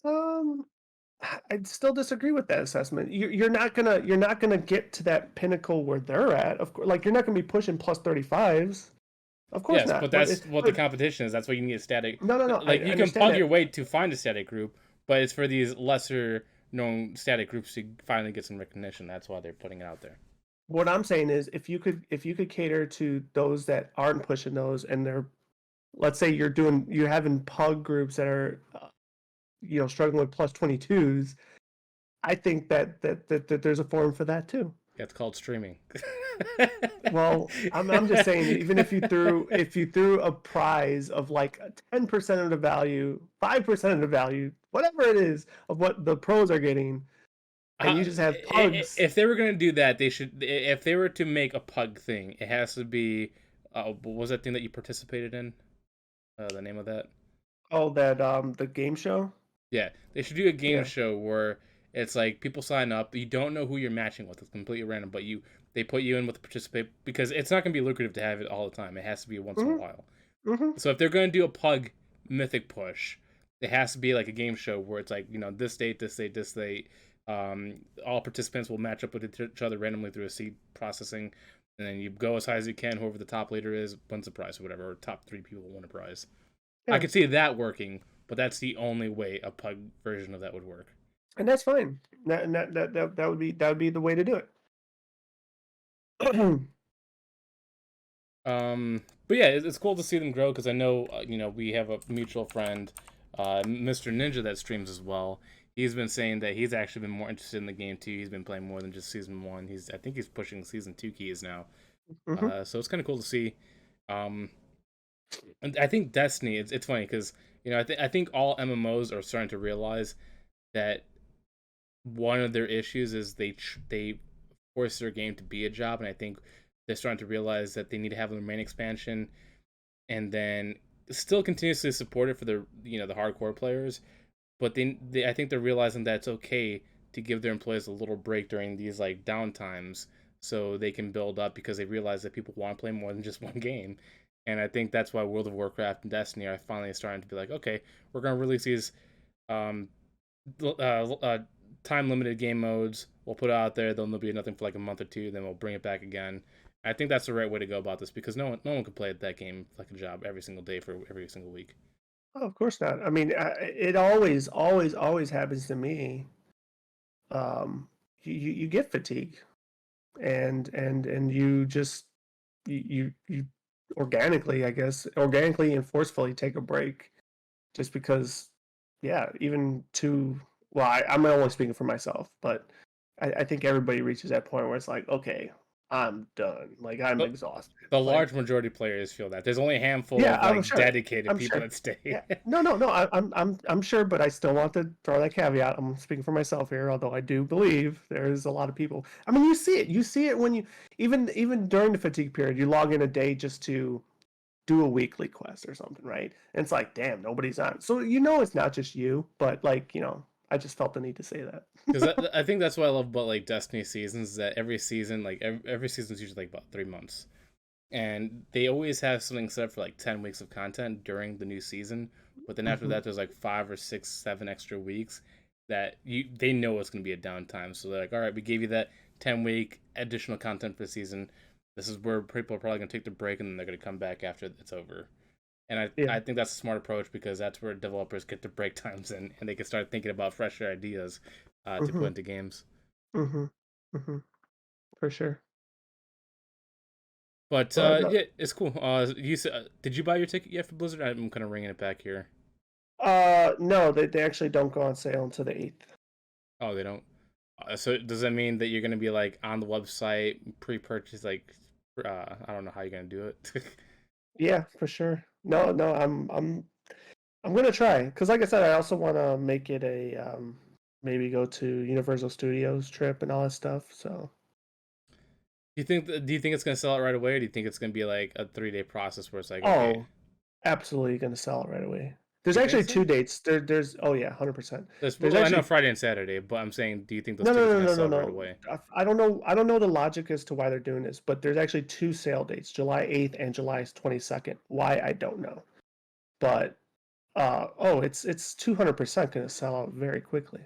Um, I'd still disagree with that assessment. You're not gonna get to that pinnacle where they're at. Of course, like you're not gonna be pushing plus 35s. Of course Yes, not. but But that's what the but competition is. That's why you need a static. no, no, no. I Like you can understand pug your that. way to find a static group, but it's for these lesser known static groups to finally get some recognition. That's why they're putting it out there. What I'm saying is, if you could cater to those that aren't pushing those, and they're, let's say you're having pug groups that are struggling with plus 22s. I think that there's a forum for that too. Yeah, it's called streaming. Well, I'm just saying, even if you threw a prize of like 10% of the value, 5% of the value, whatever it is of what the pros are getting, and you just have pugs. If they were gonna do that, they should. If they were to make a pug thing, it has to be. What was that thing that you participated in? The name of that? Oh, that the game show. Yeah, they should do a game Yeah. show where it's like people sign up. You don't know who you're matching with. It's completely random, but they put you in with the participate because it's not gonna be lucrative to have it all the time. It has to be once in a Hmm. while. Hmm. So if they're gonna do a pug mythic push, it has to be like a game show where it's like this date, this date, this date. All participants will match up with each other randomly through a seed processing, and then you go as high as you can. Whoever the top leader is wins the prize or whatever. Or top three people win a prize. I Yeah, could see that working, but that's the only way a pug version of that would work. and that's fine. That would be the way to do it. But yeah, it's cool to see them grow because I know we have a mutual friend, Mr. Ninja, that streams as well. He's been saying that he's actually been more interested in the game too. He's been playing more than just season one. I think he's pushing season two keys now. Hmm. So it's kind of cool to see. Um, and I think Destiny. It's funny because I think all MMOs are starting to realize that one of their issues is they force their game to be a job, and I think they're starting to realize that they need to have the main expansion, and then still continuously support it for the the hardcore players. But I think they're realizing that it's okay to give their employees a little break during these like downtimes so they can build up because they realize that people want to play more than just one game. And I think that's why World of Warcraft and Destiny are finally starting to be like, okay, we're going to release these um, time limited game modes. We'll put it out there. Then there'll be nothing for like a month or two. Then we'll bring it back again. I think that's the right way to go about this because no one can play that game like a job every single day for every single week. Oh, of course not. I mean, it always happens to me. You get fatigue, and you just you organically, I guess, organically and forcefully take a break, just because, yeah, even to well, I'm only speaking for myself, but I think everybody reaches that point where it's like, okay, I'm done. Like I'm But exhausted. the Like, large majority of players feel that. There's only a handful yeah, of I'm like sure. dedicated I'm people sure. that stay. Yeah. No. I'm sure, but I still want to throw that caveat. I'm speaking for myself here, although I do believe there's a lot of people. I mean, you see it. You see it when you even during the fatigue period, you log in a day just to do a weekly quest or something, right? And it's like, damn, nobody's on. So it's not just you, but like, I just felt the need to say that. Because I think that's what I love about like Destiny seasons is that every season, like every season is usually like about 3 months, and they always have something set up for like 10 weeks of content during the new season. But then after Mm-hmm. that, there's like 5 or 6, 7 extra weeks that they know it's going to be a downtime. So they're like, all right, we gave you that 10-week additional content for the season. This is where people are probably going to take the break, and then they're going to come back after it's over. And Yeah. I think that's a smart approach because that's where developers get their break times in, and they can start thinking about fresher ideas to put Mm-hmm. into games. Mm-hmm. Mm-hmm. For sure. But But yeah, it's cool. You did you buy your ticket yet for Blizzard? I'm kind of ringing it back here. no, they actually don't go on sale until the 8th. Oh, they don't. So does that mean that you're gonna be like on the website pre-purchase? Like, I don't know how you're gonna do it. Yeah, for sure. No, I'm gonna try because, like I said, I also want to make it a maybe go to Universal Studios trip and all that stuff. So, Do you think it's gonna sell it right away, or do you think it's gonna be like a 3-day process where it's like, okay, oh, absolutely gonna sell it right away. There's you think actually so? two dates. There's oh yeah, 100%. There's Well, I know actually Friday and Saturday, but I'm saying, do you think those no, no, tickets are no, gonna no, no, sell right no. away? I don't know. I don't know the logic as to why they're doing this, but there's actually two sale dates, July 8th and July 22nd. Why, I don't know, but it's 200% gonna sell out very quickly.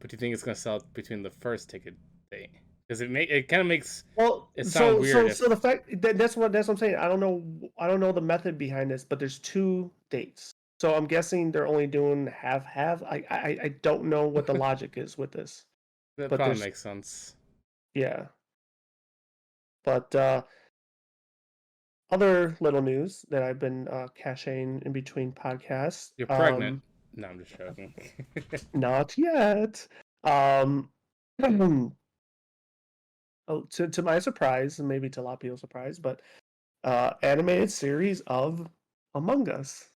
But do you think it's gonna sell between the first ticket date? Because it kind of makes Well, it sound so weird so if so the fact that's what I'm saying. I don't know the method behind this, but there's two dates. So I'm guessing they're only doing half. I don't know what the logic is with this, that but probably there's makes sense. yeah. But other little news that I've been caching in between podcasts. You're pregnant. No, I'm just joking. Not yet. Oh, to my surprise, and maybe to a lot of people's surprise, but animated series of Among Us.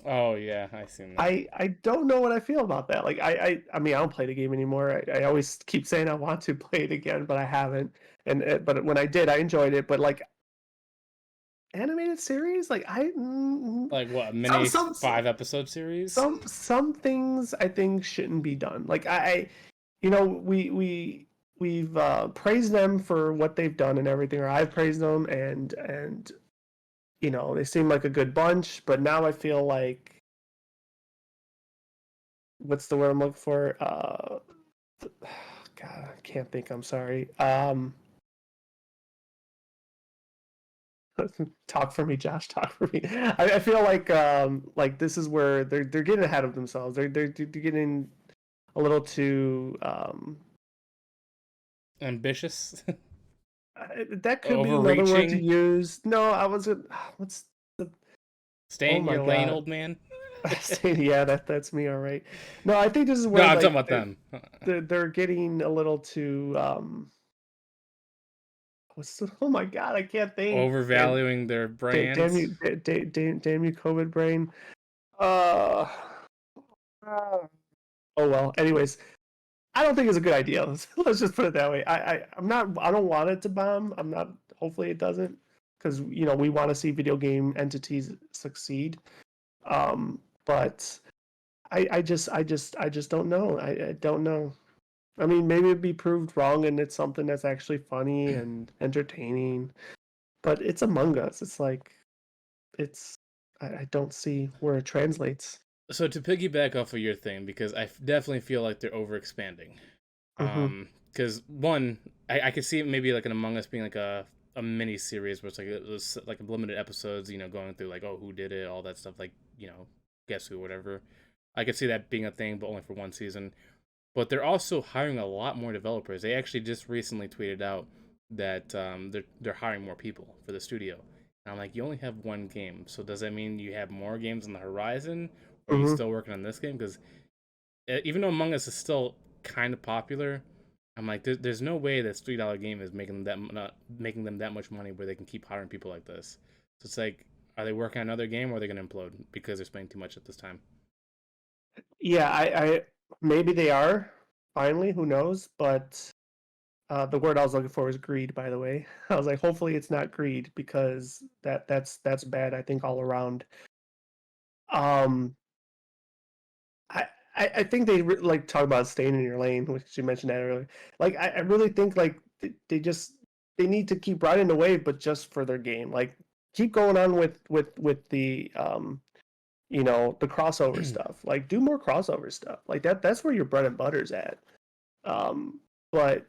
Oh yeah, I seen that. I don't know what I feel about that. Like I mean, I don't play the game anymore. I always keep saying I want to play it again, but I haven't. But when I did, I enjoyed it. But like animated series, like Like what, a some mini some 5 episode series? some things I think shouldn't be done. Like we've praised them for what they've done and everything, or I've praised them, and they seem like a good bunch. But now I feel like, what's the word I'm looking for? God, I can't think. I'm sorry. Talk for me, Josh. Talk for me. I feel like this is where they're getting ahead of themselves. They're getting a little too Ambitious? that could be another word to Overreaching? use. No, I wasn't. What's the? Stay Oh in my your lane, god. old man? Yeah, that's me. All right. No, I think this is No, where I'm talking like about them. they're getting a little too oh my god, I can't think. Overvaluing their Damn brands. you, damn you, COVID brain. Uh, oh well. Anyways, I don't think it's a good idea. Let's just put it that way. I'm not. I don't want it to bomb. I'm not. Hopefully, it doesn't, because we want to see video game entities succeed. But I just don't know. I don't know. I mean, maybe it'd be proved wrong, and it's something that's actually funny and entertaining. But it's Among Us. It's like it's. I don't see where it translates. So to piggyback off of your thing, because definitely feel like they're over expanding. Mm-hmm. Because one, I could see it maybe like an Among Us being like a mini series where it's like it was like limited episodes, going through like, oh, who did it, all that stuff, like, guess who, whatever. I could see that being a thing, but only for one season. But they're also hiring a lot more developers. They actually just recently tweeted out that they're hiring more people for the studio. And I'm like, you only have one game, so does that mean you have more games on the horizon, or are you Mm-hmm. still working on this game? Because even though Among Us is still kind of popular, I'm like, there's no way that $3 game is making them not making them that much money where they can keep hiring people like this. So it's like, are they working on another game, or are they going to implode because they're spending too much at this time? Yeah, I maybe they are finally. Who knows? But the word I was looking for was greed. By the way, I was like, hopefully it's not greed because that's bad. I think all around. Um, I I think they like talk about staying in your lane, which you mentioned that earlier. Like I really think like they just they need to keep riding the wave, but just for their game. Like keep going on with the the crossover stuff. Like do more crossover stuff. Like that's where your bread and butter's at. But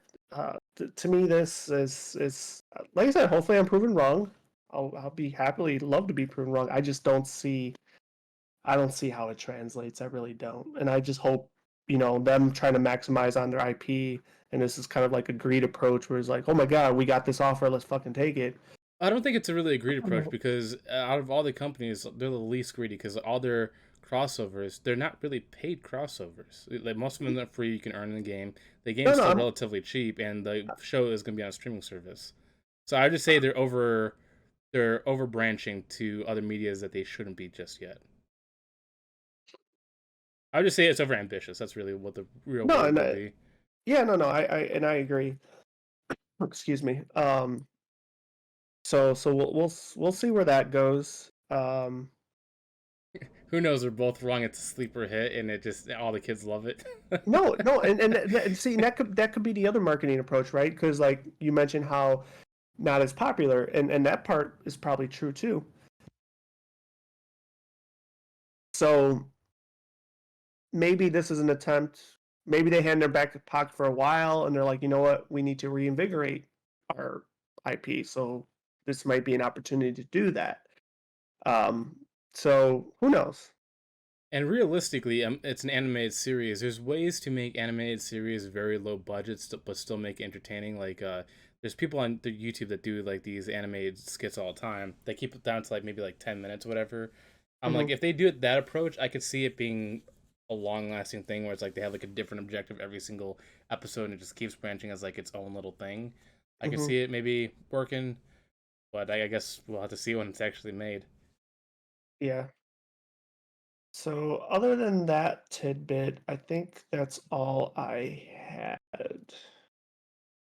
to me, this is like I said. Hopefully, I'm proven wrong. I'll be happily love to be proven wrong. I don't see how it translates. I really don't. And I just hope, them trying to maximize on their IP. And this is kind of like a greed approach where it's like, oh my God, we got this offer. Let's fucking take it. I don't think it's a really agreed I don't approach know. because out of all the companies, they're the least greedy because all their crossovers, they're not really paid crossovers. Like most of them are free, you can earn in the game. The No, game's no, still relatively cheap, and the show is going to be on a streaming service. So I would just say they're over branching to other medias that they shouldn't be just yet. I would just say it's over ambitious. That's really what the real no, word and would be. yeah, no, no, I agree. Excuse me. So we'll see where that goes. Who knows? They're both wrong. It's a sleeper hit, and it just all the kids love it. No, no, and see that could be the other marketing approach, right? Because like you mentioned how not as popular, and that part is probably true too. So maybe this is an attempt. Maybe they had in their back pocket for a while, and they're like, you know what, we need to reinvigorate our IP. So this might be an opportunity to do that. Um, so who knows? And realistically, it's an animated series. There's ways to make animated series very low budgets, but still make it entertaining. Like, there's people on the YouTube that do like these animated skits all the time. They keep it down to like maybe like 10 minutes, or whatever. I'm like, Mm-hmm, if they do it that approach, I could see it being a long-lasting thing where it's like they have like a different objective every single episode, and it just keeps branching as like its own little thing. I could mm-hmm. see it maybe working, but I guess we'll have to see when it's actually made. Yeah. So other than that tidbit, I think that's all I had.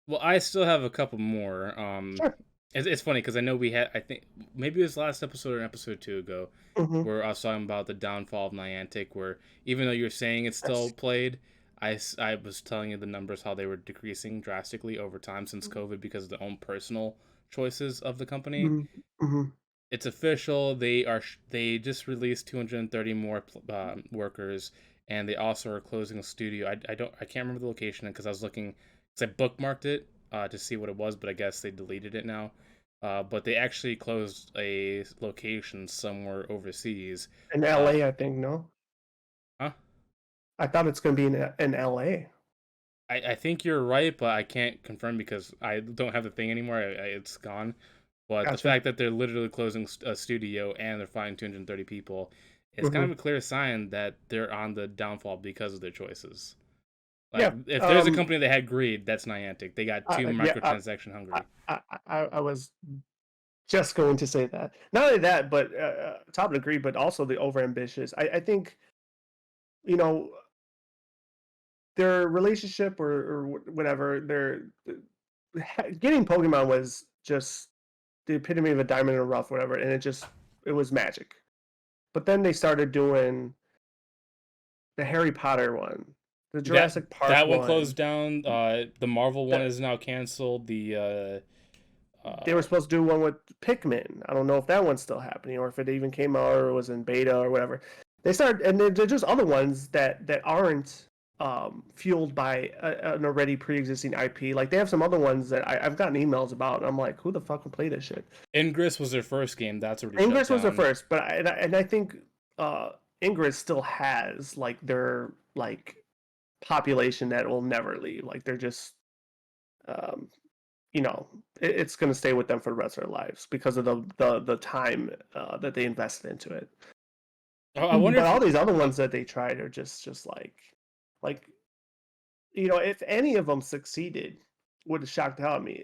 Well, I still have a couple more. Sure. It's funny because I know we had, I think maybe it was last episode or an episode two ago, Mm-hmm. where I was talking about the downfall of Niantic, where even though you're saying it's still Yes. played, I was telling you the numbers, how they were decreasing drastically over time since COVID because of their own personal choices of the company. Mm-hmm. Mm-hmm. It's official. They just released 230 more workers, and they also are closing a studio. I can't remember the location because I was looking because I bookmarked it to see what it was, but I guess they deleted it now. But they actually closed a location somewhere overseas. In Uh, LA, I think, no? huh? I thought it's going to be in LA. I think you're right, but I can't confirm because I don't have the thing anymore. It's gone. But the Gotcha. fact that they're literally closing a studio and they're firing 230 people is kind Mm-hmm. of a clear sign that they're on the downfall because of their choices. Like, Yeah. if there's a company that had greed, that's Niantic. They got too Yeah. microtransaction hungry. I was just going to say that. Not only that, but top degree, but also the overambitious. I think you know their relationship or whatever. Their getting Pokemon was just the epitome of a diamond in the rough, whatever, and it was magic. But then they started doing the Harry Potter one, the That Jurassic Park that one one. closed down. The Marvel one That is now canceled. they were supposed to do one with Pikmin. I don't know if that one's still happening or if it even came out or was in beta or whatever. They started, and then there's just other ones that aren't fueled by an already pre-existing IP. Like they have some other ones that I've gotten emails about, and I'm like, who the fuck would play this shit? Ingress was their first game. That's already shut Ingress was their down. first, but I think Ingress still has like their like population that will never leave. Like they're just um, it's going to stay with them for the rest of their lives because of the time that they invested into it. I wonder But if all these other uh, ones that they tried are just like if any of them succeeded, would have shocked out me.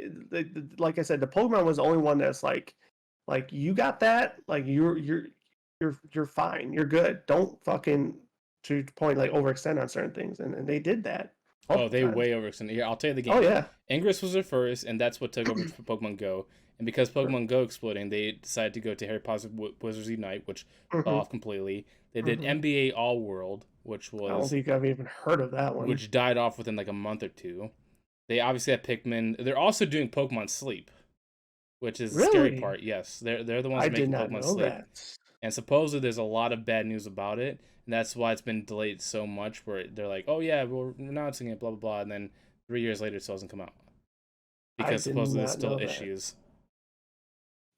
Like I said, the Pokemon was the only one that's like you got that, like you're fine, you're good. Don't fucking to the point like overextend on certain things, and they did that oh, multiple they times. way overextended. Here, I'll tell you the Oh game. yeah. Ingress was their first, and that's what took over for Pokemon Go. And because Pokemon Go exploding, they decided to go to Harry Potter Wizards Unite, which fell Mm-hmm. off completely. They did Mm-hmm. NBA All World, I don't think I've even heard of that one. which died off within like a month or two. They obviously have Pikmin. They're also doing Pokemon Sleep, which is the scary Really? part. Yes, they're the ones I did making not Pokemon know Sleep, that. and supposedly there's a lot of bad news about it, and that's why it's been delayed so much. Where they're like, oh yeah, we're announcing it, blah blah blah, and then 3 years later it still doesn't come out I because did supposedly there's not still know that. issues.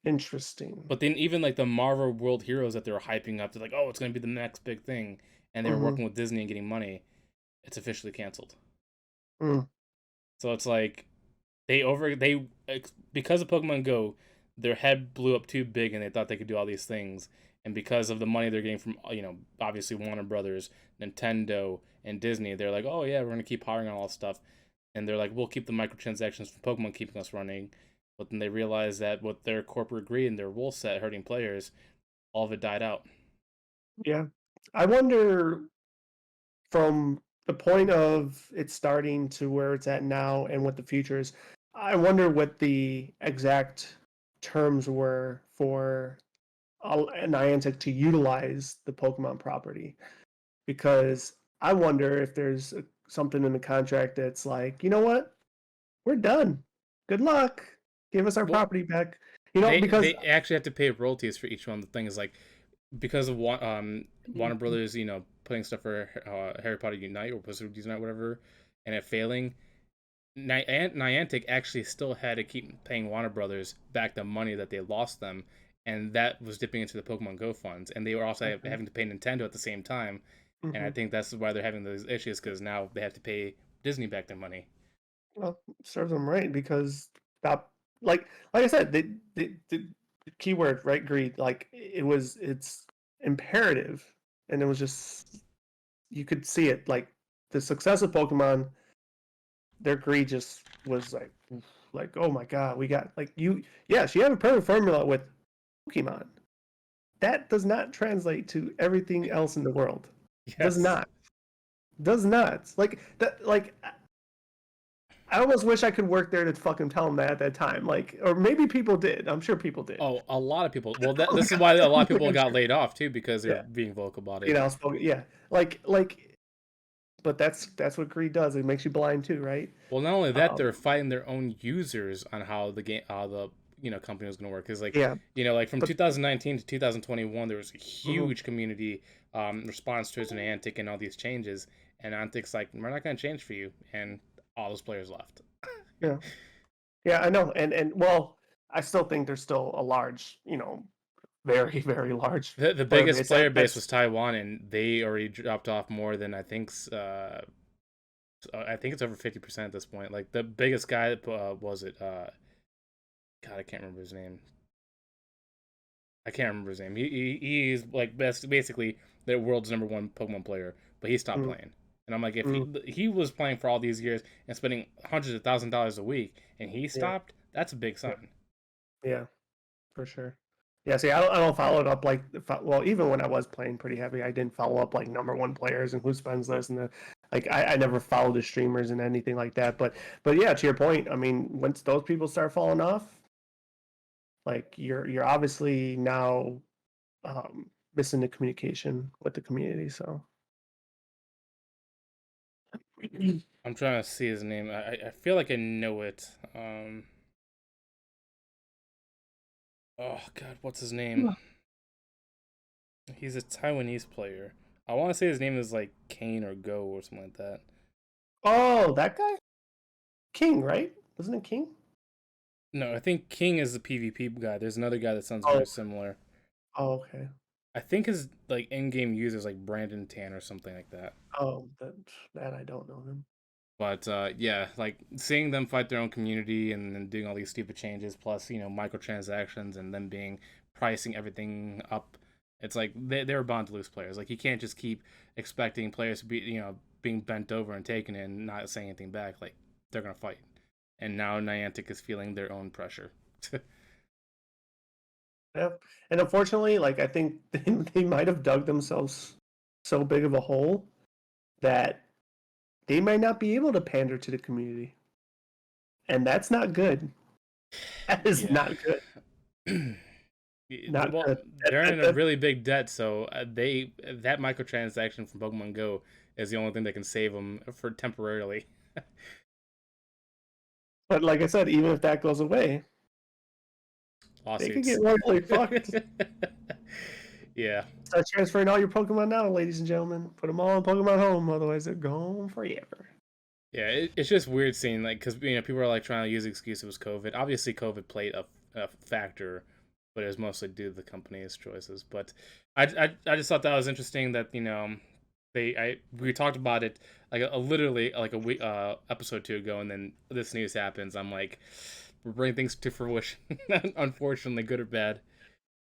Interesting. But then even like the Marvel World Heroes that they were hyping up, they're like, oh, it's gonna be the next big thing, and they were Mm-hmm. working with Disney and getting money. It's officially canceled. Mm. So it's like they because of Pokemon Go, their head blew up too big and they thought they could do all these things. And because of the money they're getting from obviously Warner Brothers, Nintendo, and Disney, they're like, oh yeah, we're gonna keep hiring on all this stuff. And they're like, we'll keep the microtransactions from Pokemon keeping us running. But then they realized that with their corporate greed and their rule set hurting players, all of it died out. Yeah. I wonder from the point of it starting to where it's at now and what the future is, I wonder what the exact terms were for Niantic to utilize the Pokemon property. Because I wonder if there's something in the contract that's like, you know what? We're done. Good luck. Give us our Well, property back. Because they actually have to pay royalties for each one. The thing is like because of Warner Brothers, putting stuff for Harry Potter Unite or Wizards Unite, whatever, and it failing. Niantic actually still had to keep paying Warner Brothers back the money that they lost them, and that was dipping into the Pokemon Go funds, and they were also Mhm, having to pay Nintendo at the same time, and I mhm. think that's why they're having those issues because now they have to pay Disney back their money. Well, serves them right because that, like I said, the keyword right, greed. Like it's imperative, and it was just you could see it. Like the success of Pokemon, their greed just was like oh my god, we got like you. Yes, you have a perfect formula with Pokemon. That does not translate to everything else in the world. Does Yes. not. Does not. Like that. Like I almost wish I could work there to fucking tell them that at that time. Like, or maybe people did. I'm sure people did. Oh, a lot of people. Well, Oh this is god, why a lot of like people I'm got sure. laid off too because they're Yeah, being vocal about you it. know, yeah, like, but that's what greed does. It makes you blind too, right? Well, not only that, Um, they're fighting their own users on how the company was going to work. Because like yeah, like from but 2019 to 2021, there was a mhm, huge community response towards Niantic and all these changes, and Niantic's like, we're not going to change for you, and all those players left. yeah, yeah, I know, and well, I still think there's still a large, very very large The player biggest base. player base That's was Taiwan, and they already dropped off more than I think it's over 50% at this point. Like the biggest guy was it God, I can't remember his name. I can't remember his name. He's like basically the world's number one Pokemon player, but he stopped mm, playing. And I'm like, if mm, he was playing for all these years and spending hundreds of $1,000s a week, and he yeah, stopped, that's a big yeah, sign. yeah, for sure. Yeah, see, I don't follow it up like well, even when I was playing pretty heavy, I didn't follow up like number one players and who spends this and the like. I never followed the streamers and anything like that. But yeah, to your point, I mean, once those people start falling off, like you're obviously now missing the communication with the community. So I'm trying to see his name. I feel like I know it. Oh God, what's his name? He's a Taiwanese player. I want to say his name is like Kane or Go or something like that. Oh, that guy? King, right? Wasn't it King? No, I think King is the PvP guy. There's another guy that sounds Oh, very similar. okay. I think his like in-game user is like Brandon Tan or something like that. Oh, that I don't know him. But yeah, like seeing them fight their own community and then doing all these stupid changes, plus microtransactions and them being pricing everything up, it's like they're bound to lose players. Like you can't just keep expecting players to be being bent over and taken and not saying anything back. Like they're gonna fight, and now Niantic is feeling their own pressure. Yeah, and unfortunately, like I think they might have dug themselves so big of a hole that they might not be able to pander to the community, and that's not good. That is Yeah. not good. Not Well, good. they're in a really big debt, so that microtransaction from Pokemon Go is the only thing that can save them for temporarily. But like I said, even if that goes away, they could get Lawsuits. royally fucked. Yeah. Start transferring all your Pokemon now, ladies and gentlemen. Put them all in Pokemon Home, otherwise they're gone forever. Yeah, it's just weird seeing like because people are like trying to use the excuse it was COVID. Obviously, COVID played a factor, but it was mostly due to the company's choices. But I just thought that was interesting that we talked about it like literally like a week episode 2 ago, and then this news happens. I'm like, we're bringing things to fruition, unfortunately, good or bad.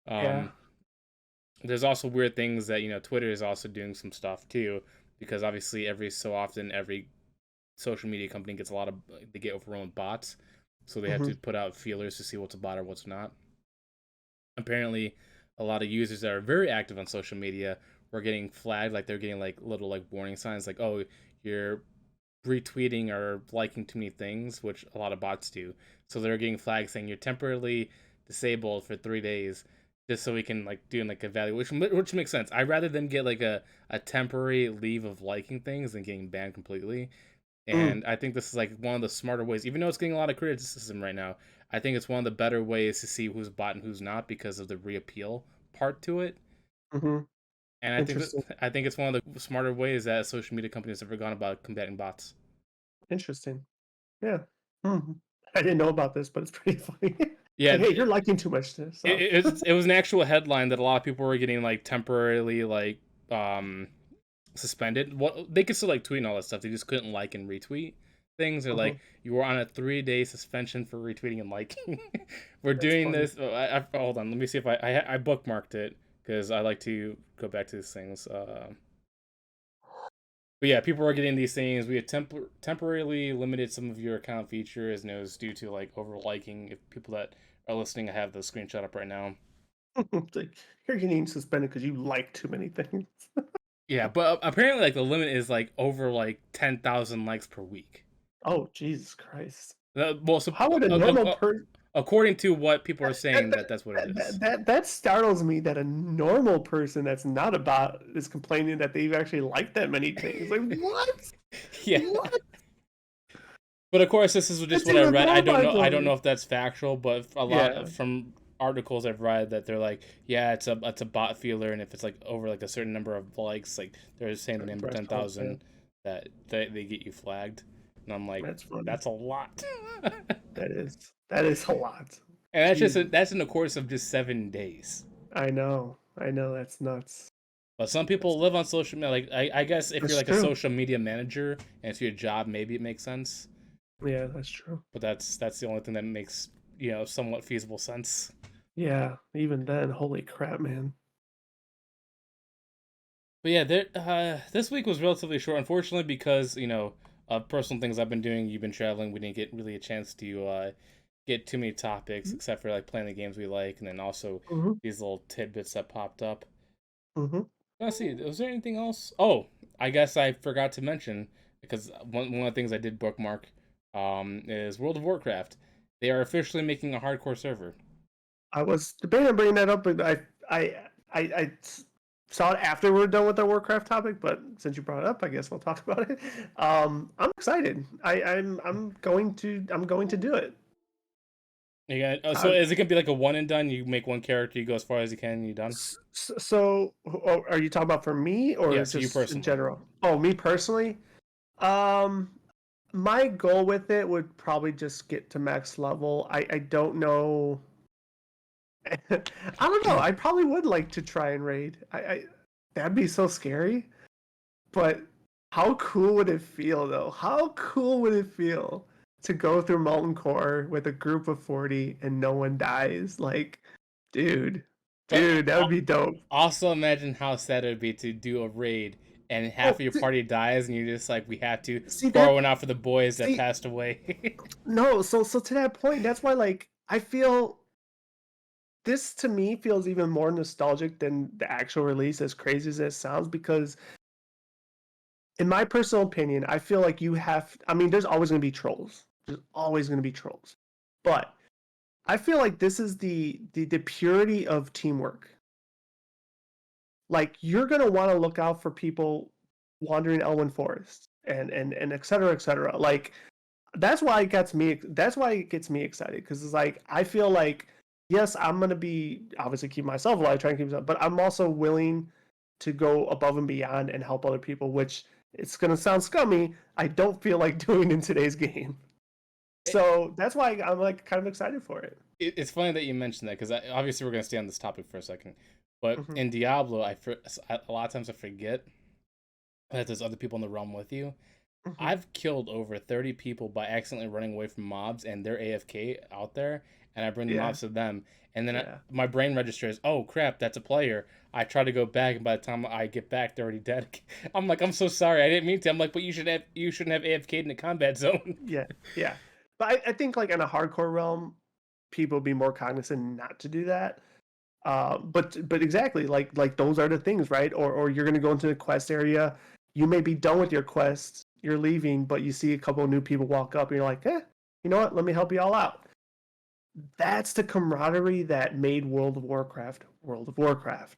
Yeah. Um, there's also weird things that Twitter is also doing some stuff too, because obviously every so often every social media company gets they get overrun with bots, so they have Mm-hmm. to put out feelers to see what's a bot or what's not. Apparently, a lot of users that are very active on social media were getting flagged, like they're getting like little like warning signs, like oh you're retweeting or liking too many things, which a lot of bots do. So they're getting flags saying you're temporarily disabled for 3 days, just so we can like do like evaluation, which makes sense. I'd rather them get like a temporary leave of liking things than getting banned completely. Mm. And I think this is like one of the smarter ways, even though it's getting a lot of criticism right now. I think it's one of the better ways to see who's bot and who's not because of the reappeal part to it. Mm-hmm. And Interesting. I think it's one of the smarter ways that social media companies have ever gone about combating bots. Interesting. Yeah. Hmm. I didn't know about this, but it's pretty funny. It's Yeah, like, hey, you're liking too much stuff. it was an actual headline that a lot of people were getting like temporarily like suspended. What they could still like tweet and all that stuff. They just couldn't like and retweet things. They're Mhm. like, you were on a 3-day suspension for retweeting and liking. We're That's doing funny. this. Hold on, let me see if I bookmarked it because I like to go back to these things. But yeah, people are getting these things. We had temporarily limited some of your account features, and it was due to like over liking. If people that are listening, I have the screenshot up right now. It's like, you're getting suspended because you like too many things. Yeah, but apparently, like the limit is like over like 10,000 likes per week. Oh, Jesus Christ. Well, so, How would a normal person according to what people are that, saying, that's what it is. that startles me that a normal person that's not a bot is complaining that they've actually liked that many things. Like what? Yeah, What? but of course, this is just That's what I even read. more I don't know mind-blowing. if that's factual, but a lot Yeah, from articles I've read that they're like, yeah, it's a bot feeler, and if it's like over like a certain number of likes, like they're saying the number ten threshold. Yeah, thousand, that they get you flagged, and I'm like, that's funny. that's a lot. That is a lot. And Jesus, that's in the course of just 7 days. I know. I know. That's nuts. But some That's people live on social media. Like I guess if you're that's like a true. social media manager and it's your job, maybe it makes sense. Yeah, that's true. But that's the only thing that makes somewhat feasible sense. Yeah, even then, holy crap, man. But yeah, this week was relatively short, unfortunately, because of personal things I've been doing. You've been traveling. We didn't get really a chance to get too many topics, except for like playing the games we like, and then also Mm-hmm. these little tidbits that popped up. Mm-hmm. Let's see. Was there anything else? Oh, I guess I forgot to mention because one of the things I did bookmark is World of Warcraft. They are officially making a hardcore server. I was debating on bringing that up, but I saw it after we're done with our Warcraft topic, but since you brought it up, I guess we'll talk about it. I'm excited. I'm going to do it. So Uh, is it gonna be like a one and done? You make one character, you go as far as you can, and you're done. so, are you talking about for me or Yeah, so you just in personally. general? Oh, me personally. Um, my goal with it would probably just get to max level. I don't know. I don't know. I probably would like to try and raid. That'd be so scary. But how cool would it feel though? How cool would it feel to go through Molten Core with a group of 40 and no one dies? Like, dude, But dude, that would be dope. also imagine how sad it would be to do a raid and half Oh, of your party dies, and you're just like, we have to see pour that? one out for the boys that See, passed away. no. So to that point, that's why like I feel this to me feels even more nostalgic than the actual release, as crazy as it sounds, because in my personal opinion, I feel like you have. I mean, there's always going to be trolls. There's always going to be trolls, but I feel like this is the purity of teamwork. Like you're going to want to look out for people wandering Elwyn Forest and et cetera, et cetera. Like that's why it gets me. That's why it gets me excited because it's like I feel like yes, I'm going to be obviously keep myself alive, trying to keep myself, but I'm also willing to go above and beyond and help other people, which it's going to sound scummy. I don't feel like doing in today's game. So that's why I'm like kind of excited for it. It's funny that you mentioned that because obviously we're gonna stay on this topic for a second. But Hmm. in Diablo, a lot of times I forget that there's other people in the realm with you. Hmm. I've killed over 30 people by accidentally running away from mobs, and they're AFK out there, and I bring the Yeah, mobs to them, and then yeah. my brain registers, oh crap, that's a player. I try to go back, and by the time I get back, they're already dead. I'm like, I'm so sorry, I didn't mean to. I'm like, but you shouldn't have AFK'd in the combat zone. Yeah, yeah. But I think like in a hardcore realm, people be more cognizant not to do that. But exactly like those are the things, right? Or you're gonna go into the quest area, you may be done with your quest, you're leaving, but you see a couple of new people walk up, and you're like, you know what? Let me help you all out. That's the camaraderie that made World of Warcraft World of Warcraft,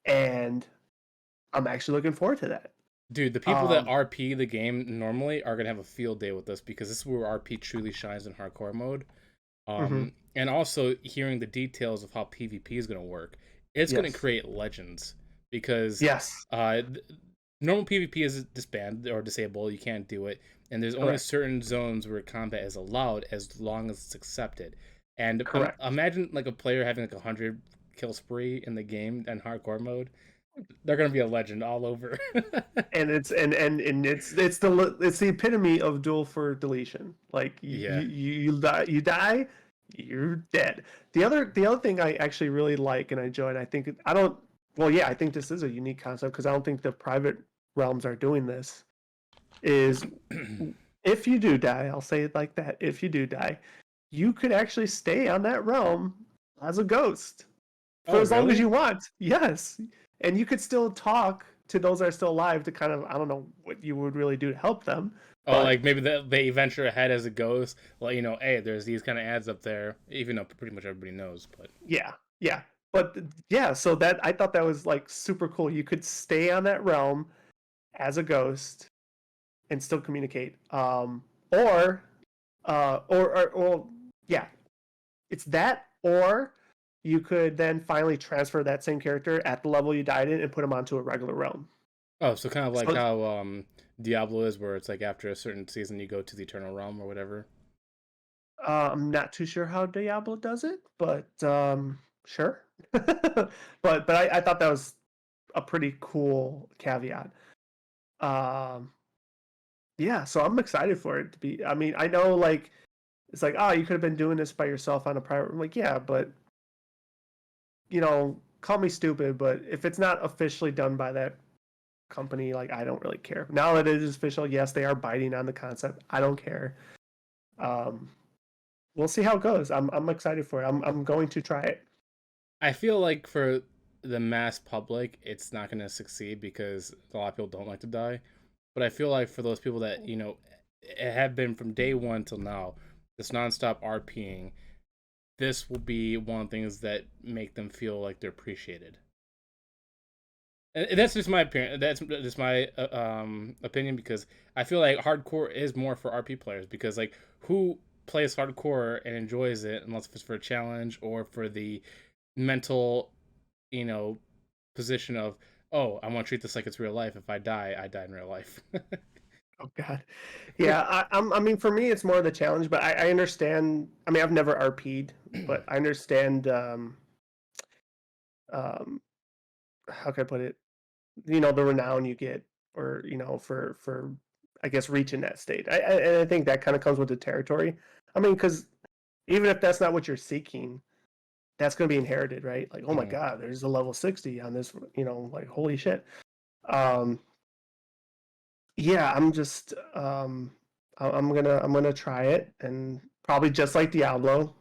and I'm actually looking forward to that. Dude, the people that Um, RP the game normally are gonna have a field day with this because this is where RP truly shines in hardcore mode. mhm. And also hearing the details of how PvP is gonna work, it's gonna Yes, create legends because yes, uh, th- normal PvP is disbanded or disabled. You can't do it, and there's only correct, certain zones where combat is allowed as long as it's accepted. And correct. imagine like a player having like 100 kill spree in the game and hardcore mode. They're gonna be a legend all over. And it's the epitome of duel for deletion. Like Yeah. you die, you're dead. The other thing I actually really like and I enjoy, and I think I don't. Well, yeah, I think this is a unique concept because I don't think the private realms are doing this. Is if you do die, I'll say it like that. If you do die, you could actually stay on that realm as a ghost for Oh, as long as really? you want. Yes. And you could still talk to those that are still alive to kind of, I don't know what you would really do to help them. Oh, But like maybe they venture ahead as it goes. Well, hey, there's these kind of ads up there, even though pretty much everybody knows. But yeah, yeah. But yeah, so that I thought that was like super cool. You could stay on that realm as a ghost and still communicate. Or or yeah, it's that or you could then finally transfer that same character at the level you died in and put him onto a regular realm. oh, so kind of like So how Diablo is, where it's like after a certain season you go to the Eternal Realm or whatever. I'm not too sure how Diablo does it, but sure. But I thought that was a pretty cool caveat. Um, yeah, so I'm excited for it to be. I mean, I know like it's like, oh, you could have been doing this by yourself on a private. I'm like, yeah, but call me stupid, but if it's not officially done by that company, like I don't really care. Now that it is official, yes, they are biting on the concept. I don't care. Um, we'll see how it goes. I'm excited for it. I'm going to try it. I feel like for the mass public, it's not going to succeed because a lot of people don't like to die. But I feel like for those people that have been from day one till now, this nonstop RPing, this will be one of the things that make them feel like they're appreciated. And that's just my opinion. That's just my opinion because I feel like hardcore is more for RP players because like who plays hardcore and enjoys it unless it's for a challenge or for the mental, you know, position of oh I want to treat this like it's real life. If I die in real life. Oh God, yeah. I mean, for me, it's more of the challenge, but I understand. I mean, I've never RP'd, but I understand. Um, how can I put it? The renown you get, or for I guess reaching that state. And I think that kind of comes with the territory. I mean, because even if that's not what you're seeking, that's going to be inherited, right? Like, oh my Mhm. God, there's a level 60 on this. Like holy shit. Um, yeah, I'm gonna try it, and probably just like Diablo.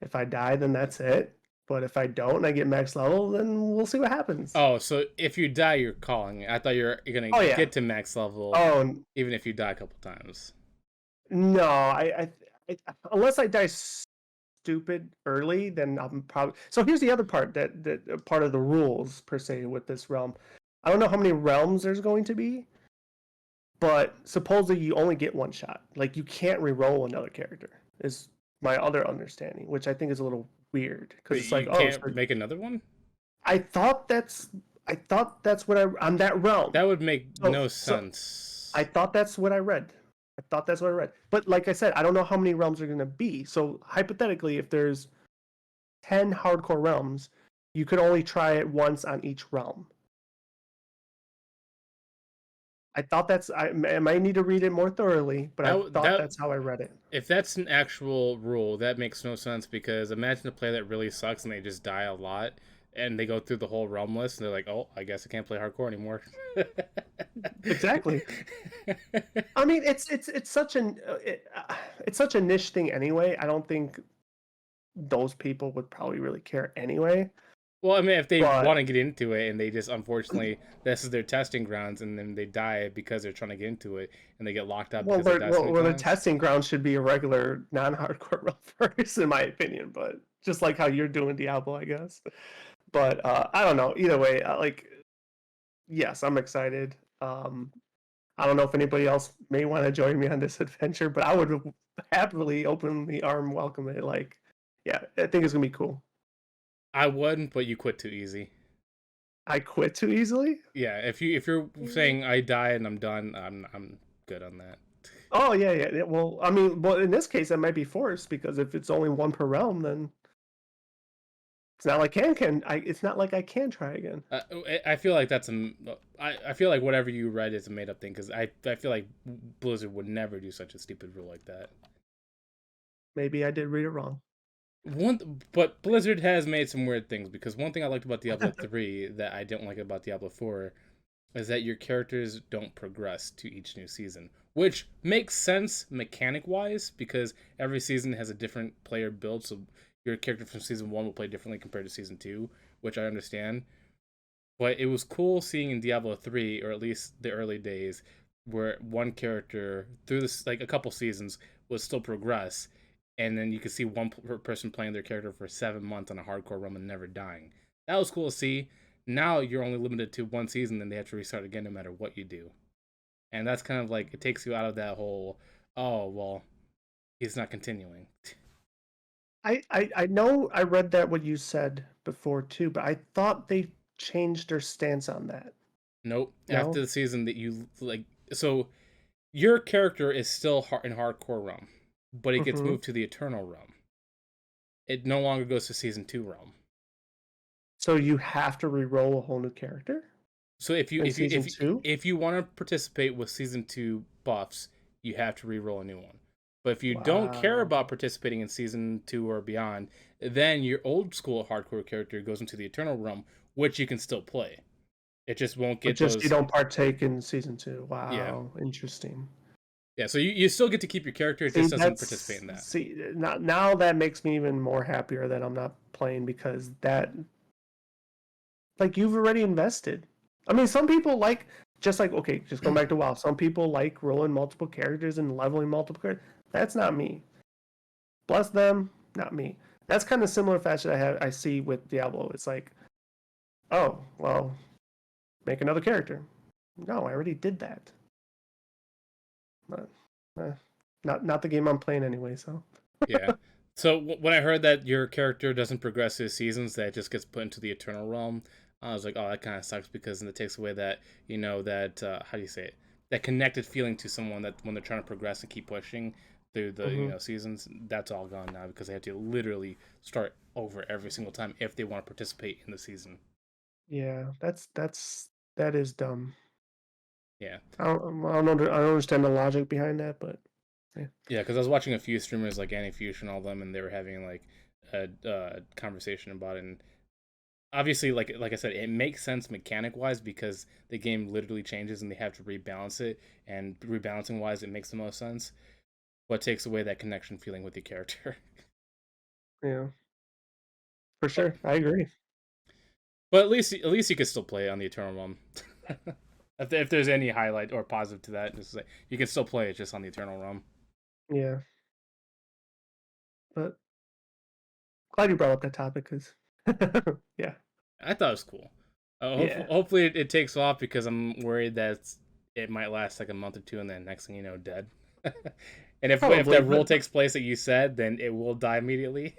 If I die, then that's it. But if I don't and I get max level, then we'll see what happens. Oh, so if you die, you're calling it. I thought you're gonna Oh yeah. get to max level Oh even if you die a couple times. no, unless I die stupid early, then I'm probably. So here's the other part that part of the rules per se with this realm. I don't know how many realms there's going to be, but supposedly you only get one shot. Like you can't re-roll another character. Is my other understanding, which I think is a little weird because But it's like, you oh, can't so make another one. I thought that's I thought that's what I on that realm. That would make So no so I sense. thought that's what I read. I thought that's what I read. But like I said, I don't know how many realms are going to be. So hypothetically, if there's 10 hardcore realms, you could only try it once on each realm. I thought I might need to read it more thoroughly, but I thought That that's how I read it. if that's an actual rule, that makes no sense because imagine a player that really sucks and they just die a lot and they go through the whole realm list and they're like, "Oh, I guess I can't play hardcore anymore." Exactly. I mean, it's such a niche thing anyway. I don't think those people would probably really care anyway. Well, I mean, if they But want to get into it and they just unfortunately this is their testing grounds and then they die because they're trying to get into it and they get locked out well, because they they're, die so well, many well, the times. testing ground should be a regular non-hardcore realm first, in my opinion. But just like how you're doing Diablo, I guess. But I don't know. Either way, yes, I'm excited. I don't know if anybody else may want to join me on this adventure, but I would happily open the arm welcome it. Like, yeah, I think it's gonna be cool. I wouldn't, but you quit too easy. I quit too easily. Yeah, if you're saying I die and I'm done, I'm good on that. Oh yeah, yeah. Well, I mean, well, in this case, that might be forced because if it's only one per realm, then it's not like it's not like I can try again. I feel like that's I feel like whatever you read is a made up thing because I feel like Blizzard would never do such a stupid rule like that. Maybe I did read it wrong. But Blizzard has made some weird things because one thing I liked about Diablo 3 that I didn't like about Diablo 4 is that your characters don't progress to each new season, which makes sense mechanic wise because every season has a different player build, so your character from season 1 will play differently compared to season 2, which I understand. But it was cool seeing in Diablo 3, or at least the early days, where one character through this like a couple seasons would still progress, and then you could see one person playing their character for 7 months on a hardcore run and never dying. That was cool to see. Now you're only limited to one season, and they have to restart again no matter what you do, and that's kind of like it takes you out of that whole oh well he's not continuing. I know I read that what you said before too, but I thought they changed their stance on that. Nope. After No. the season that you like, so your character is still in hardcore realm, but it gets Mm-hmm. moved to the eternal realm. It no longer goes to season 2 realm. So you have to re-roll a whole new character So in season two. if you want to participate with season 2 buffs, you have to re-roll a new one. But if you don't care Wow. about participating in season 2 or beyond, then your old school hardcore character goes into the eternal realm, which you can still play. It just won't But get just you those. don't partake in season two. Yeah, Wow, interesting. yeah. So you still get to keep your character. It See, just doesn't participate in that. now that makes me even more happier that I'm not playing because that like you've already invested. I mean, some people like just like okay, just going back to WoW. Some people like rolling multiple characters and leveling multiple characters. That's not me. Bless them, not me. That's kind of similar fashion I see with Diablo. It's like, oh well, make another character. No, I already did that. But, not the game I'm playing anyway. So Yeah. So when I heard that your character doesn't progress his seasons, that it just gets put into the Eternal Realm, I was like, oh, that kind of sucks because then it takes away that that how do you say it? That connected feeling to someone that when they're trying to progress and keep pushing through the hmm seasons, that's all gone now because they have to literally start over every single time if they want to participate in the season. yeah, that is dumb. Yeah. I don't understand the logic behind that, but yeah. Yeah, because I was watching a few streamers like Annie Fuchs and all them, and they were having like a conversation about it. And obviously, like I said, it makes sense mechanic wise because the game literally changes and they have to rebalance it. And rebalancing wise, it makes the most sense. What takes away that connection feeling with your character? Yeah, for but, sure. I agree. but at least you can still play it on the Eternal Realm. If there's any highlight or positive to that, just like you can still play it just on the Eternal Realm. Yeah, but glad you brought up that topic because yeah, I thought it was cool. yeah. Hopefully it takes off because I'm worried that it might last like a month or two and then next thing you know, dead. And if Probably, that rule but takes place that you said, then it will die immediately.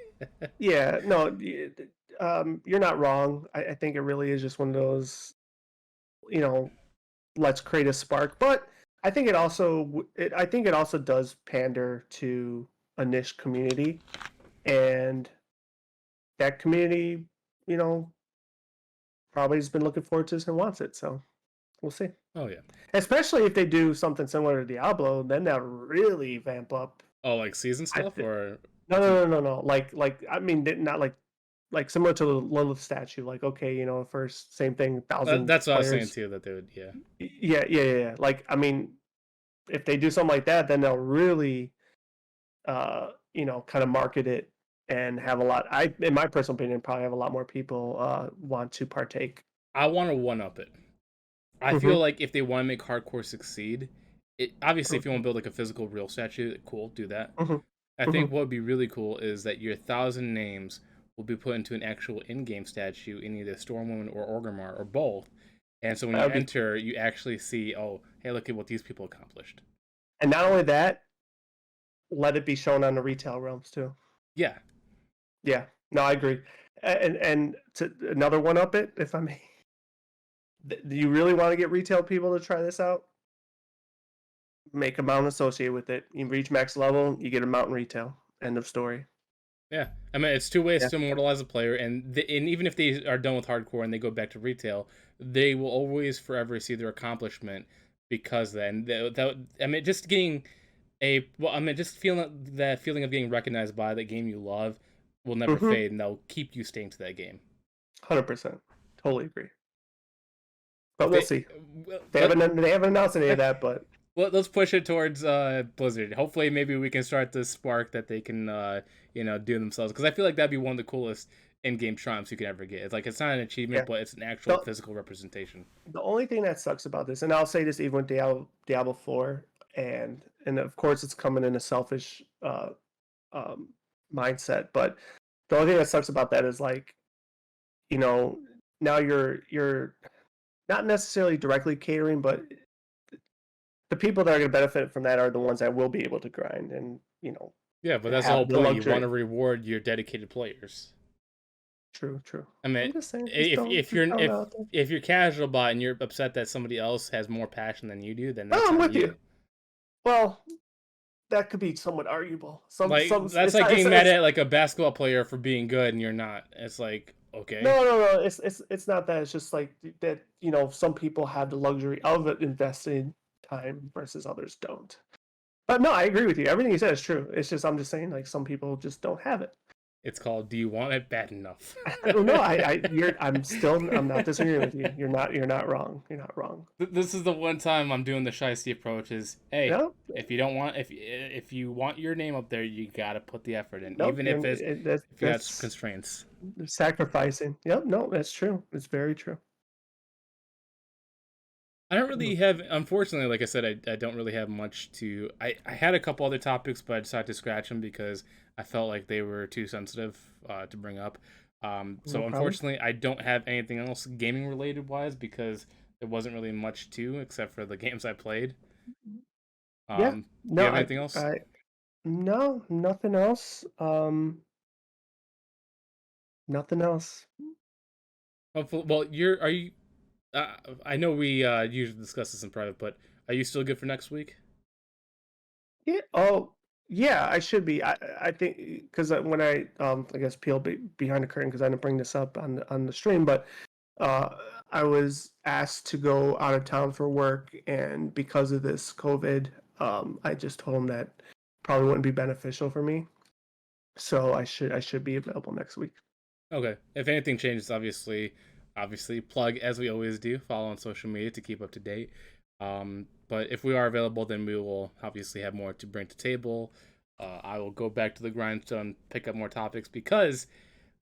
yeah, no, you're not wrong. I think it really is just one of those, you know, let's create a spark. But I think it also does pander to a niche community, and that community, you know, probably has been looking forward to this and wants it. So we'll see. Oh yeah. Especially if they do something similar to Diablo, then that really vamp up. Oh, like season I stuff or no, do you, no, no, no, no. Like I mean, not like similar to the Lilith statue. Like okay, first same thing, thousand that's what I was saying players. too that they would yeah. Yeah. Like I mean, if they do something like that, then they'll really, kind of market it and have a lot. In my personal opinion, probably have a lot more people want to partake. I want to one up it. I feel Mm-hmm. like if they want to make hardcore succeed, it obviously if you want to build like a physical real statue, cool, do that. Mm-hmm. I Mm-hmm. think what would be really cool is that your 1,000 names will be put into an actual in-game statue in either Stormwind or Orgrimmar or both. And so when That you would be, enter, you actually see, oh, hey, look at what these people accomplished. and not only that, let it be shown on the retail realms too. Yeah. Yeah, no, I agree. And to another one up it, if I may. Do you really want to get retail people to try this out? Make a mount associated with it. You reach max level, you get a mount in retail. End of story. Yeah. I mean, it's two ways Yeah. to immortalize a player. And even if they are done with hardcore and they go back to retail, they will always forever see their accomplishment because then, I mean, just getting just feeling that feeling of getting recognized by the game you love will never Mm-hmm. fade, and they'll keep you staying to that game. 100%. Totally agree. If But we'll see. well, They haven't announced any of that, but let's push it towards Blizzard. Hopefully, maybe we can start this spark that they can do themselves because I feel like that'd be one of the coolest in-game triumphs you can ever get. It's like it's not an achievement, yeah. but it's an actual The, physical representation. the only thing that sucks about this, and I'll say this even with Diablo 4, and of course it's coming in a selfish um, mindset, but the only thing that sucks about that is like, you know, now you're not necessarily directly catering, but the people that are going to benefit from that are the ones that will be able to grind and Yeah, but that's the whole have the point. You want luxury. to reward your dedicated players. True. I mean, I'm just saying, if just you're throwing it out there. if you're casual bot and you're upset that somebody else has more passion than you do, then No, that's I'm on with you. you. Well, that could be somewhat arguable. Like that's like getting mad at like a basketball player for being good and you're not. It's like okay, no. It's not that. It's just like that. Some people have the luxury of investing time versus others don't. But no, I agree with you. Everything you said is true. It's just I'm just saying like some people just don't have it. it's called "Do you want it bad enough?" I don't know. I'm not disagreeing with you. You're not wrong. You're not wrong. This is the one time I'm doing the shiesty approach. Is hey, No, if you don't want if you want your name up there, you gotta put the effort in, nope. even if if you got That's constraints. sacrificing. Yep. No, that's true. It's very true. I don't really have, unfortunately, like I said, I don't really have much to. I had a couple other topics, but I decided to scratch them because I felt like they were too sensitive to bring up. No So problem. unfortunately, I don't have anything else gaming related wise because There wasn't really much to except for the games I played. Yeah. Do you No, have anything else? no, nothing else. Nothing else. Well, are you? Uh, I know we usually discuss this in private, but are you still good for next week? Yeah. Oh, yeah. I should be. I think because when I guess peel behind the curtain because I didn't bring this up on the stream, but uh, I was asked to go out of town for work, and because of this COVID, I just told them that probably wouldn't be beneficial for me. So I should be available next week. Okay. If anything changes, obviously plug as we always do. Follow on social media to keep up to date. But if we are available, then we will obviously have more to bring to table. I will go back to the grindstone, pick up more topics because,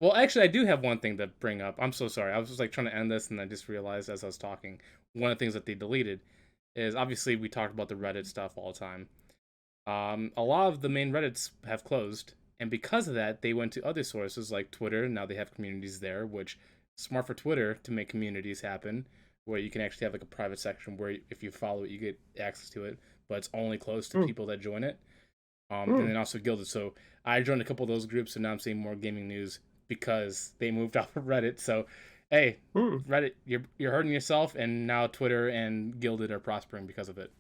well, actually, I do have one thing to bring up. I'm so sorry. I was just like trying to end this, and I just realized as I was talking, one of the things that they deleted is obviously we talked about the Reddit stuff all the time. A lot of the main Reddits have closed, and because of that, they went to other sources like Twitter. Now they have communities there, which is smart for Twitter to make communities happen, where you can actually have like a private section where if you follow it, you get access to it, but it's only closed to Hmm. people that join it. And Hmm. then also Gilded. So I joined a couple of those groups, and now I'm seeing more gaming news because they moved off of Reddit. So, hey, Hmm. Reddit, you're hurting yourself, and now Twitter and Gilded are prospering because of it.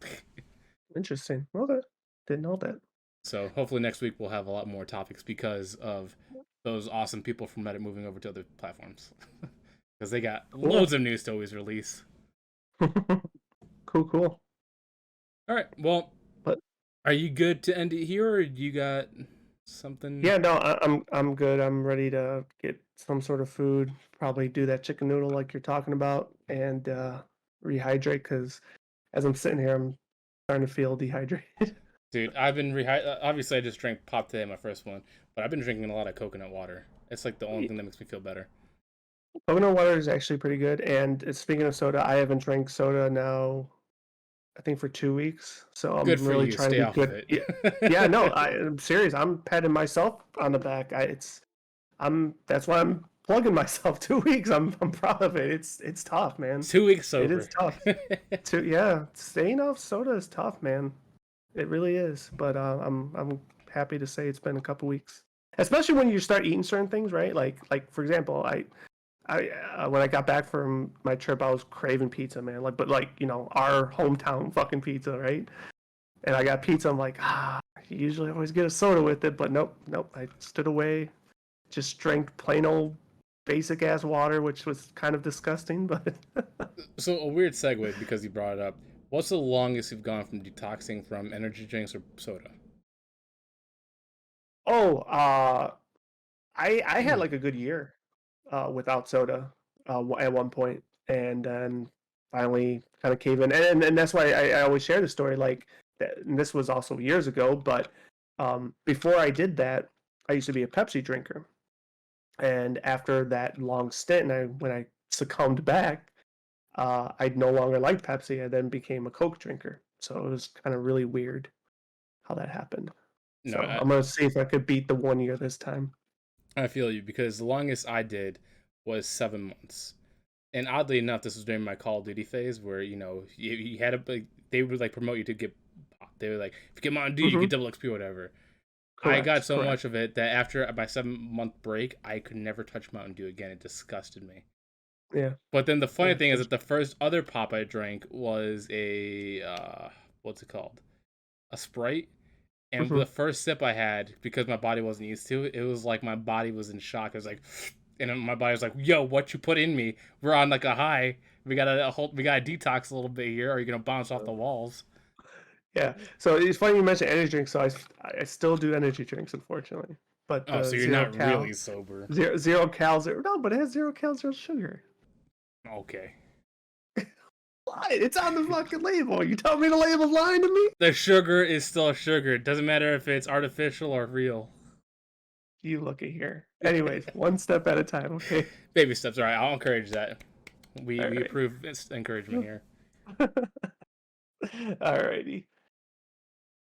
Interesting. Okay. Didn't know that. So hopefully next week we'll have a lot more topics because of those awesome people from Reddit moving over to other platforms. Because they got Cool. loads of news to always release. Cool. Cool. All right, well, But are you good to end it here, or do you got something? yeah, no, I'm good. I'm ready to get some sort of food. Probably do that chicken noodle like you're talking about, and rehydrate because as I'm sitting here, I'm starting to feel dehydrated. Dude, obviously I just drank pop today, my first one, but I've been drinking a lot of coconut water. It's like the only thing that makes me feel better. Coconut water is actually pretty good. And speaking of soda, I haven't drank soda now, I think for 2 weeks. So Good I'm for really you. trying to Stay be off of good. it. Yeah, yeah, no, I'm serious. I'm patting myself on the back. That's why I'm plugging myself 2 weeks. I'm proud of it. It's tough, man. 2 weeks It is sober. tough. Yeah, staying off soda is tough, man. It really is. But I'm happy to say it's been a couple weeks. Especially when you start eating certain things, right? Like for example, I when I got back from my trip, I was craving pizza, man. But our hometown fucking pizza, right? And I got pizza. I'm like, you usually always get a soda with it, but nope, nope. I stood away, just drank plain old basic ass water, which was kind of disgusting. But So a weird segue because you brought it up. What's the longest you've gone from detoxing from energy drinks or soda? oh, I had like a good year without soda at one point, and then finally kind of cave in, and that's why I always share the story. Like, and this was also years ago, but before I did that, I used to be a Pepsi drinker, and after that long stint, when I succumbed back, I no longer liked Pepsi. I then became a Coke drinker. So it was kind of really weird how that happened. No, So I'm gonna see if I could beat the 1 year this time. I feel you because the longest I did was 7 months. And oddly enough, this was during my Call of Duty phase where, you had a, like, they would like promote you to get, they were like, if you get Mountain Dew, you get Hmm. double XP or whatever. I got Correct, so much correct. of it that after my 7 month break, I could never touch Mountain Dew again. It disgusted me. Yeah, But then the funny yeah. thing is that the first other pop I drank was a, what's it called? A Sprite. And Hmm. the first sip I had, because my body wasn't used to it, it was like my body was in shock. It was like, and then my body was like, "Yo, what you put in me? We're on like a high. We got to detox a little bit here, or you're gonna bounce off the walls." Yeah. So it's funny you mentioned energy drinks. So I still do energy drinks, unfortunately, but Oh, so you're zero not really cal, sober. zero cal, zero. No, but it has 0 cal, zero sugar. Okay. Why? It's on the fucking label. You tell me the label's lying to me? The sugar is still sugar. It doesn't matter if it's artificial or real. You look at here. Anyways, one step at a time, okay? Baby steps. All right, I'll encourage that. We All we right. approve encouragement here. Alrighty.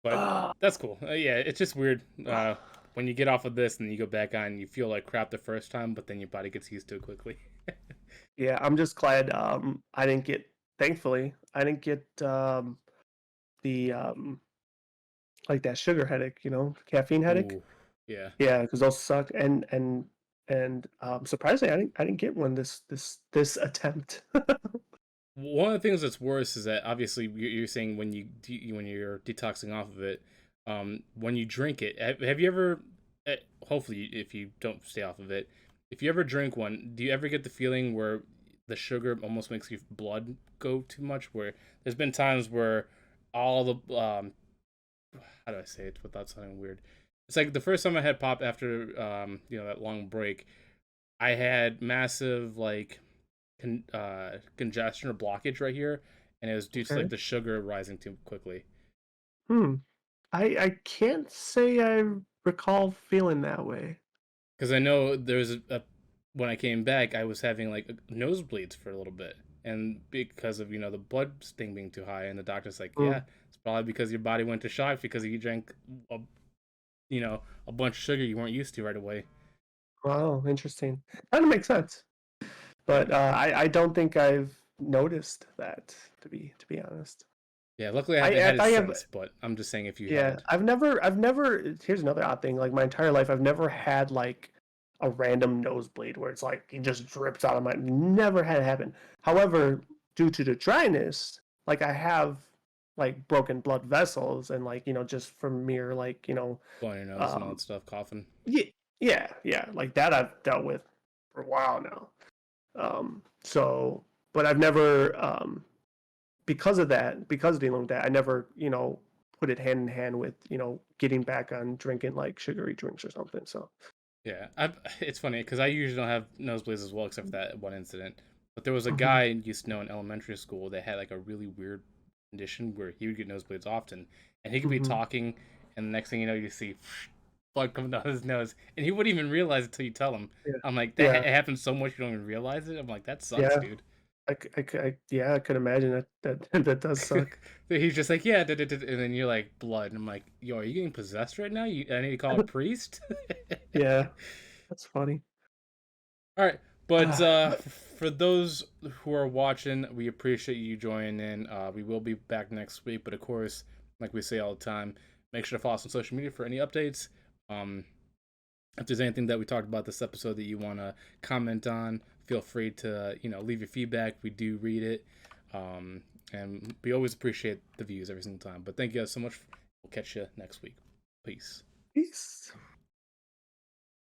But Ah. that's cool. Yeah, it's just weird when you get off of this and you go back on. You feel like crap the first time, but then your body gets used to it quickly. Yeah, I'm just glad I didn't get thankfully, I didn't get the like that sugar headache, caffeine headache. Ooh, yeah. Yeah, because those suck. And surprisingly, I didn't get one this attempt. One of the things that's worse is that obviously you're saying when when you're detoxing off of it, when you drink it, have you ever? Hopefully, if you don't stay off of it, if you ever drink one, do you ever get the feeling where the sugar almost makes your blood go too much? Where there's been times where all the how do I say it without sounding weird? It's like the first time I had pop after that long break, I had massive like congestion or blockage right here, and it was due to like Okay. the sugar rising too quickly. Hmm. I can't say I recall feeling that way. Because I know there's when I came back, I was having like nosebleeds for a little bit, and because of the blood thing being too high, and the doctor's like, Hmm. yeah, it's probably because your body went to shock because you drank a, a bunch of sugar you weren't used to right away. Wow, interesting. Kind of makes sense. But I don't think I've noticed that, to be honest. Yeah, luckily I haven't I had it I have since, but I'm just saying if you Yeah, had. I've never here's another odd thing, like my entire life I've never had like a random nosebleed where it's like it just drips out of my never had it happen. However, due to the dryness, like I have like broken blood vessels and like, just from mere like, Blowing your nose and all that um stuff, coughing. yeah, yeah, like that I've dealt with for a while now. So but I've never because of that, because of dealing with that, I never, put it hand in hand with, getting back on drinking like sugary drinks or something. So, Yeah, it's funny because I usually don't have nosebleeds as well, except for that one incident. But there was a hmm guy I used to know in elementary school that had like a really weird condition where he would get nosebleeds often, and he could be hmm talking, and the next thing you know, you see blood coming down his nose, and he wouldn't even realize it until you tell him. yeah, I'm like, that yeah, it happens so much you don't even realize it. I'm like, that sucks, yeah. dude. Yeah, I could imagine that that does suck. He's just like, yeah, and then you're like, blood. And I'm like, yo, are you getting possessed right now? I need to call a priest. Yeah, that's funny. All right, but But for those who are watching, we appreciate you joining in. We will be back next week, but of course, like we say all the time, make sure to follow us on social media for any updates. Um, if there's anything that we talked about this episode that you want to comment on, feel free to leave your feedback. We do read it, and we always appreciate the views every single time. But thank you guys so much. We'll catch you next week. Peace. peace.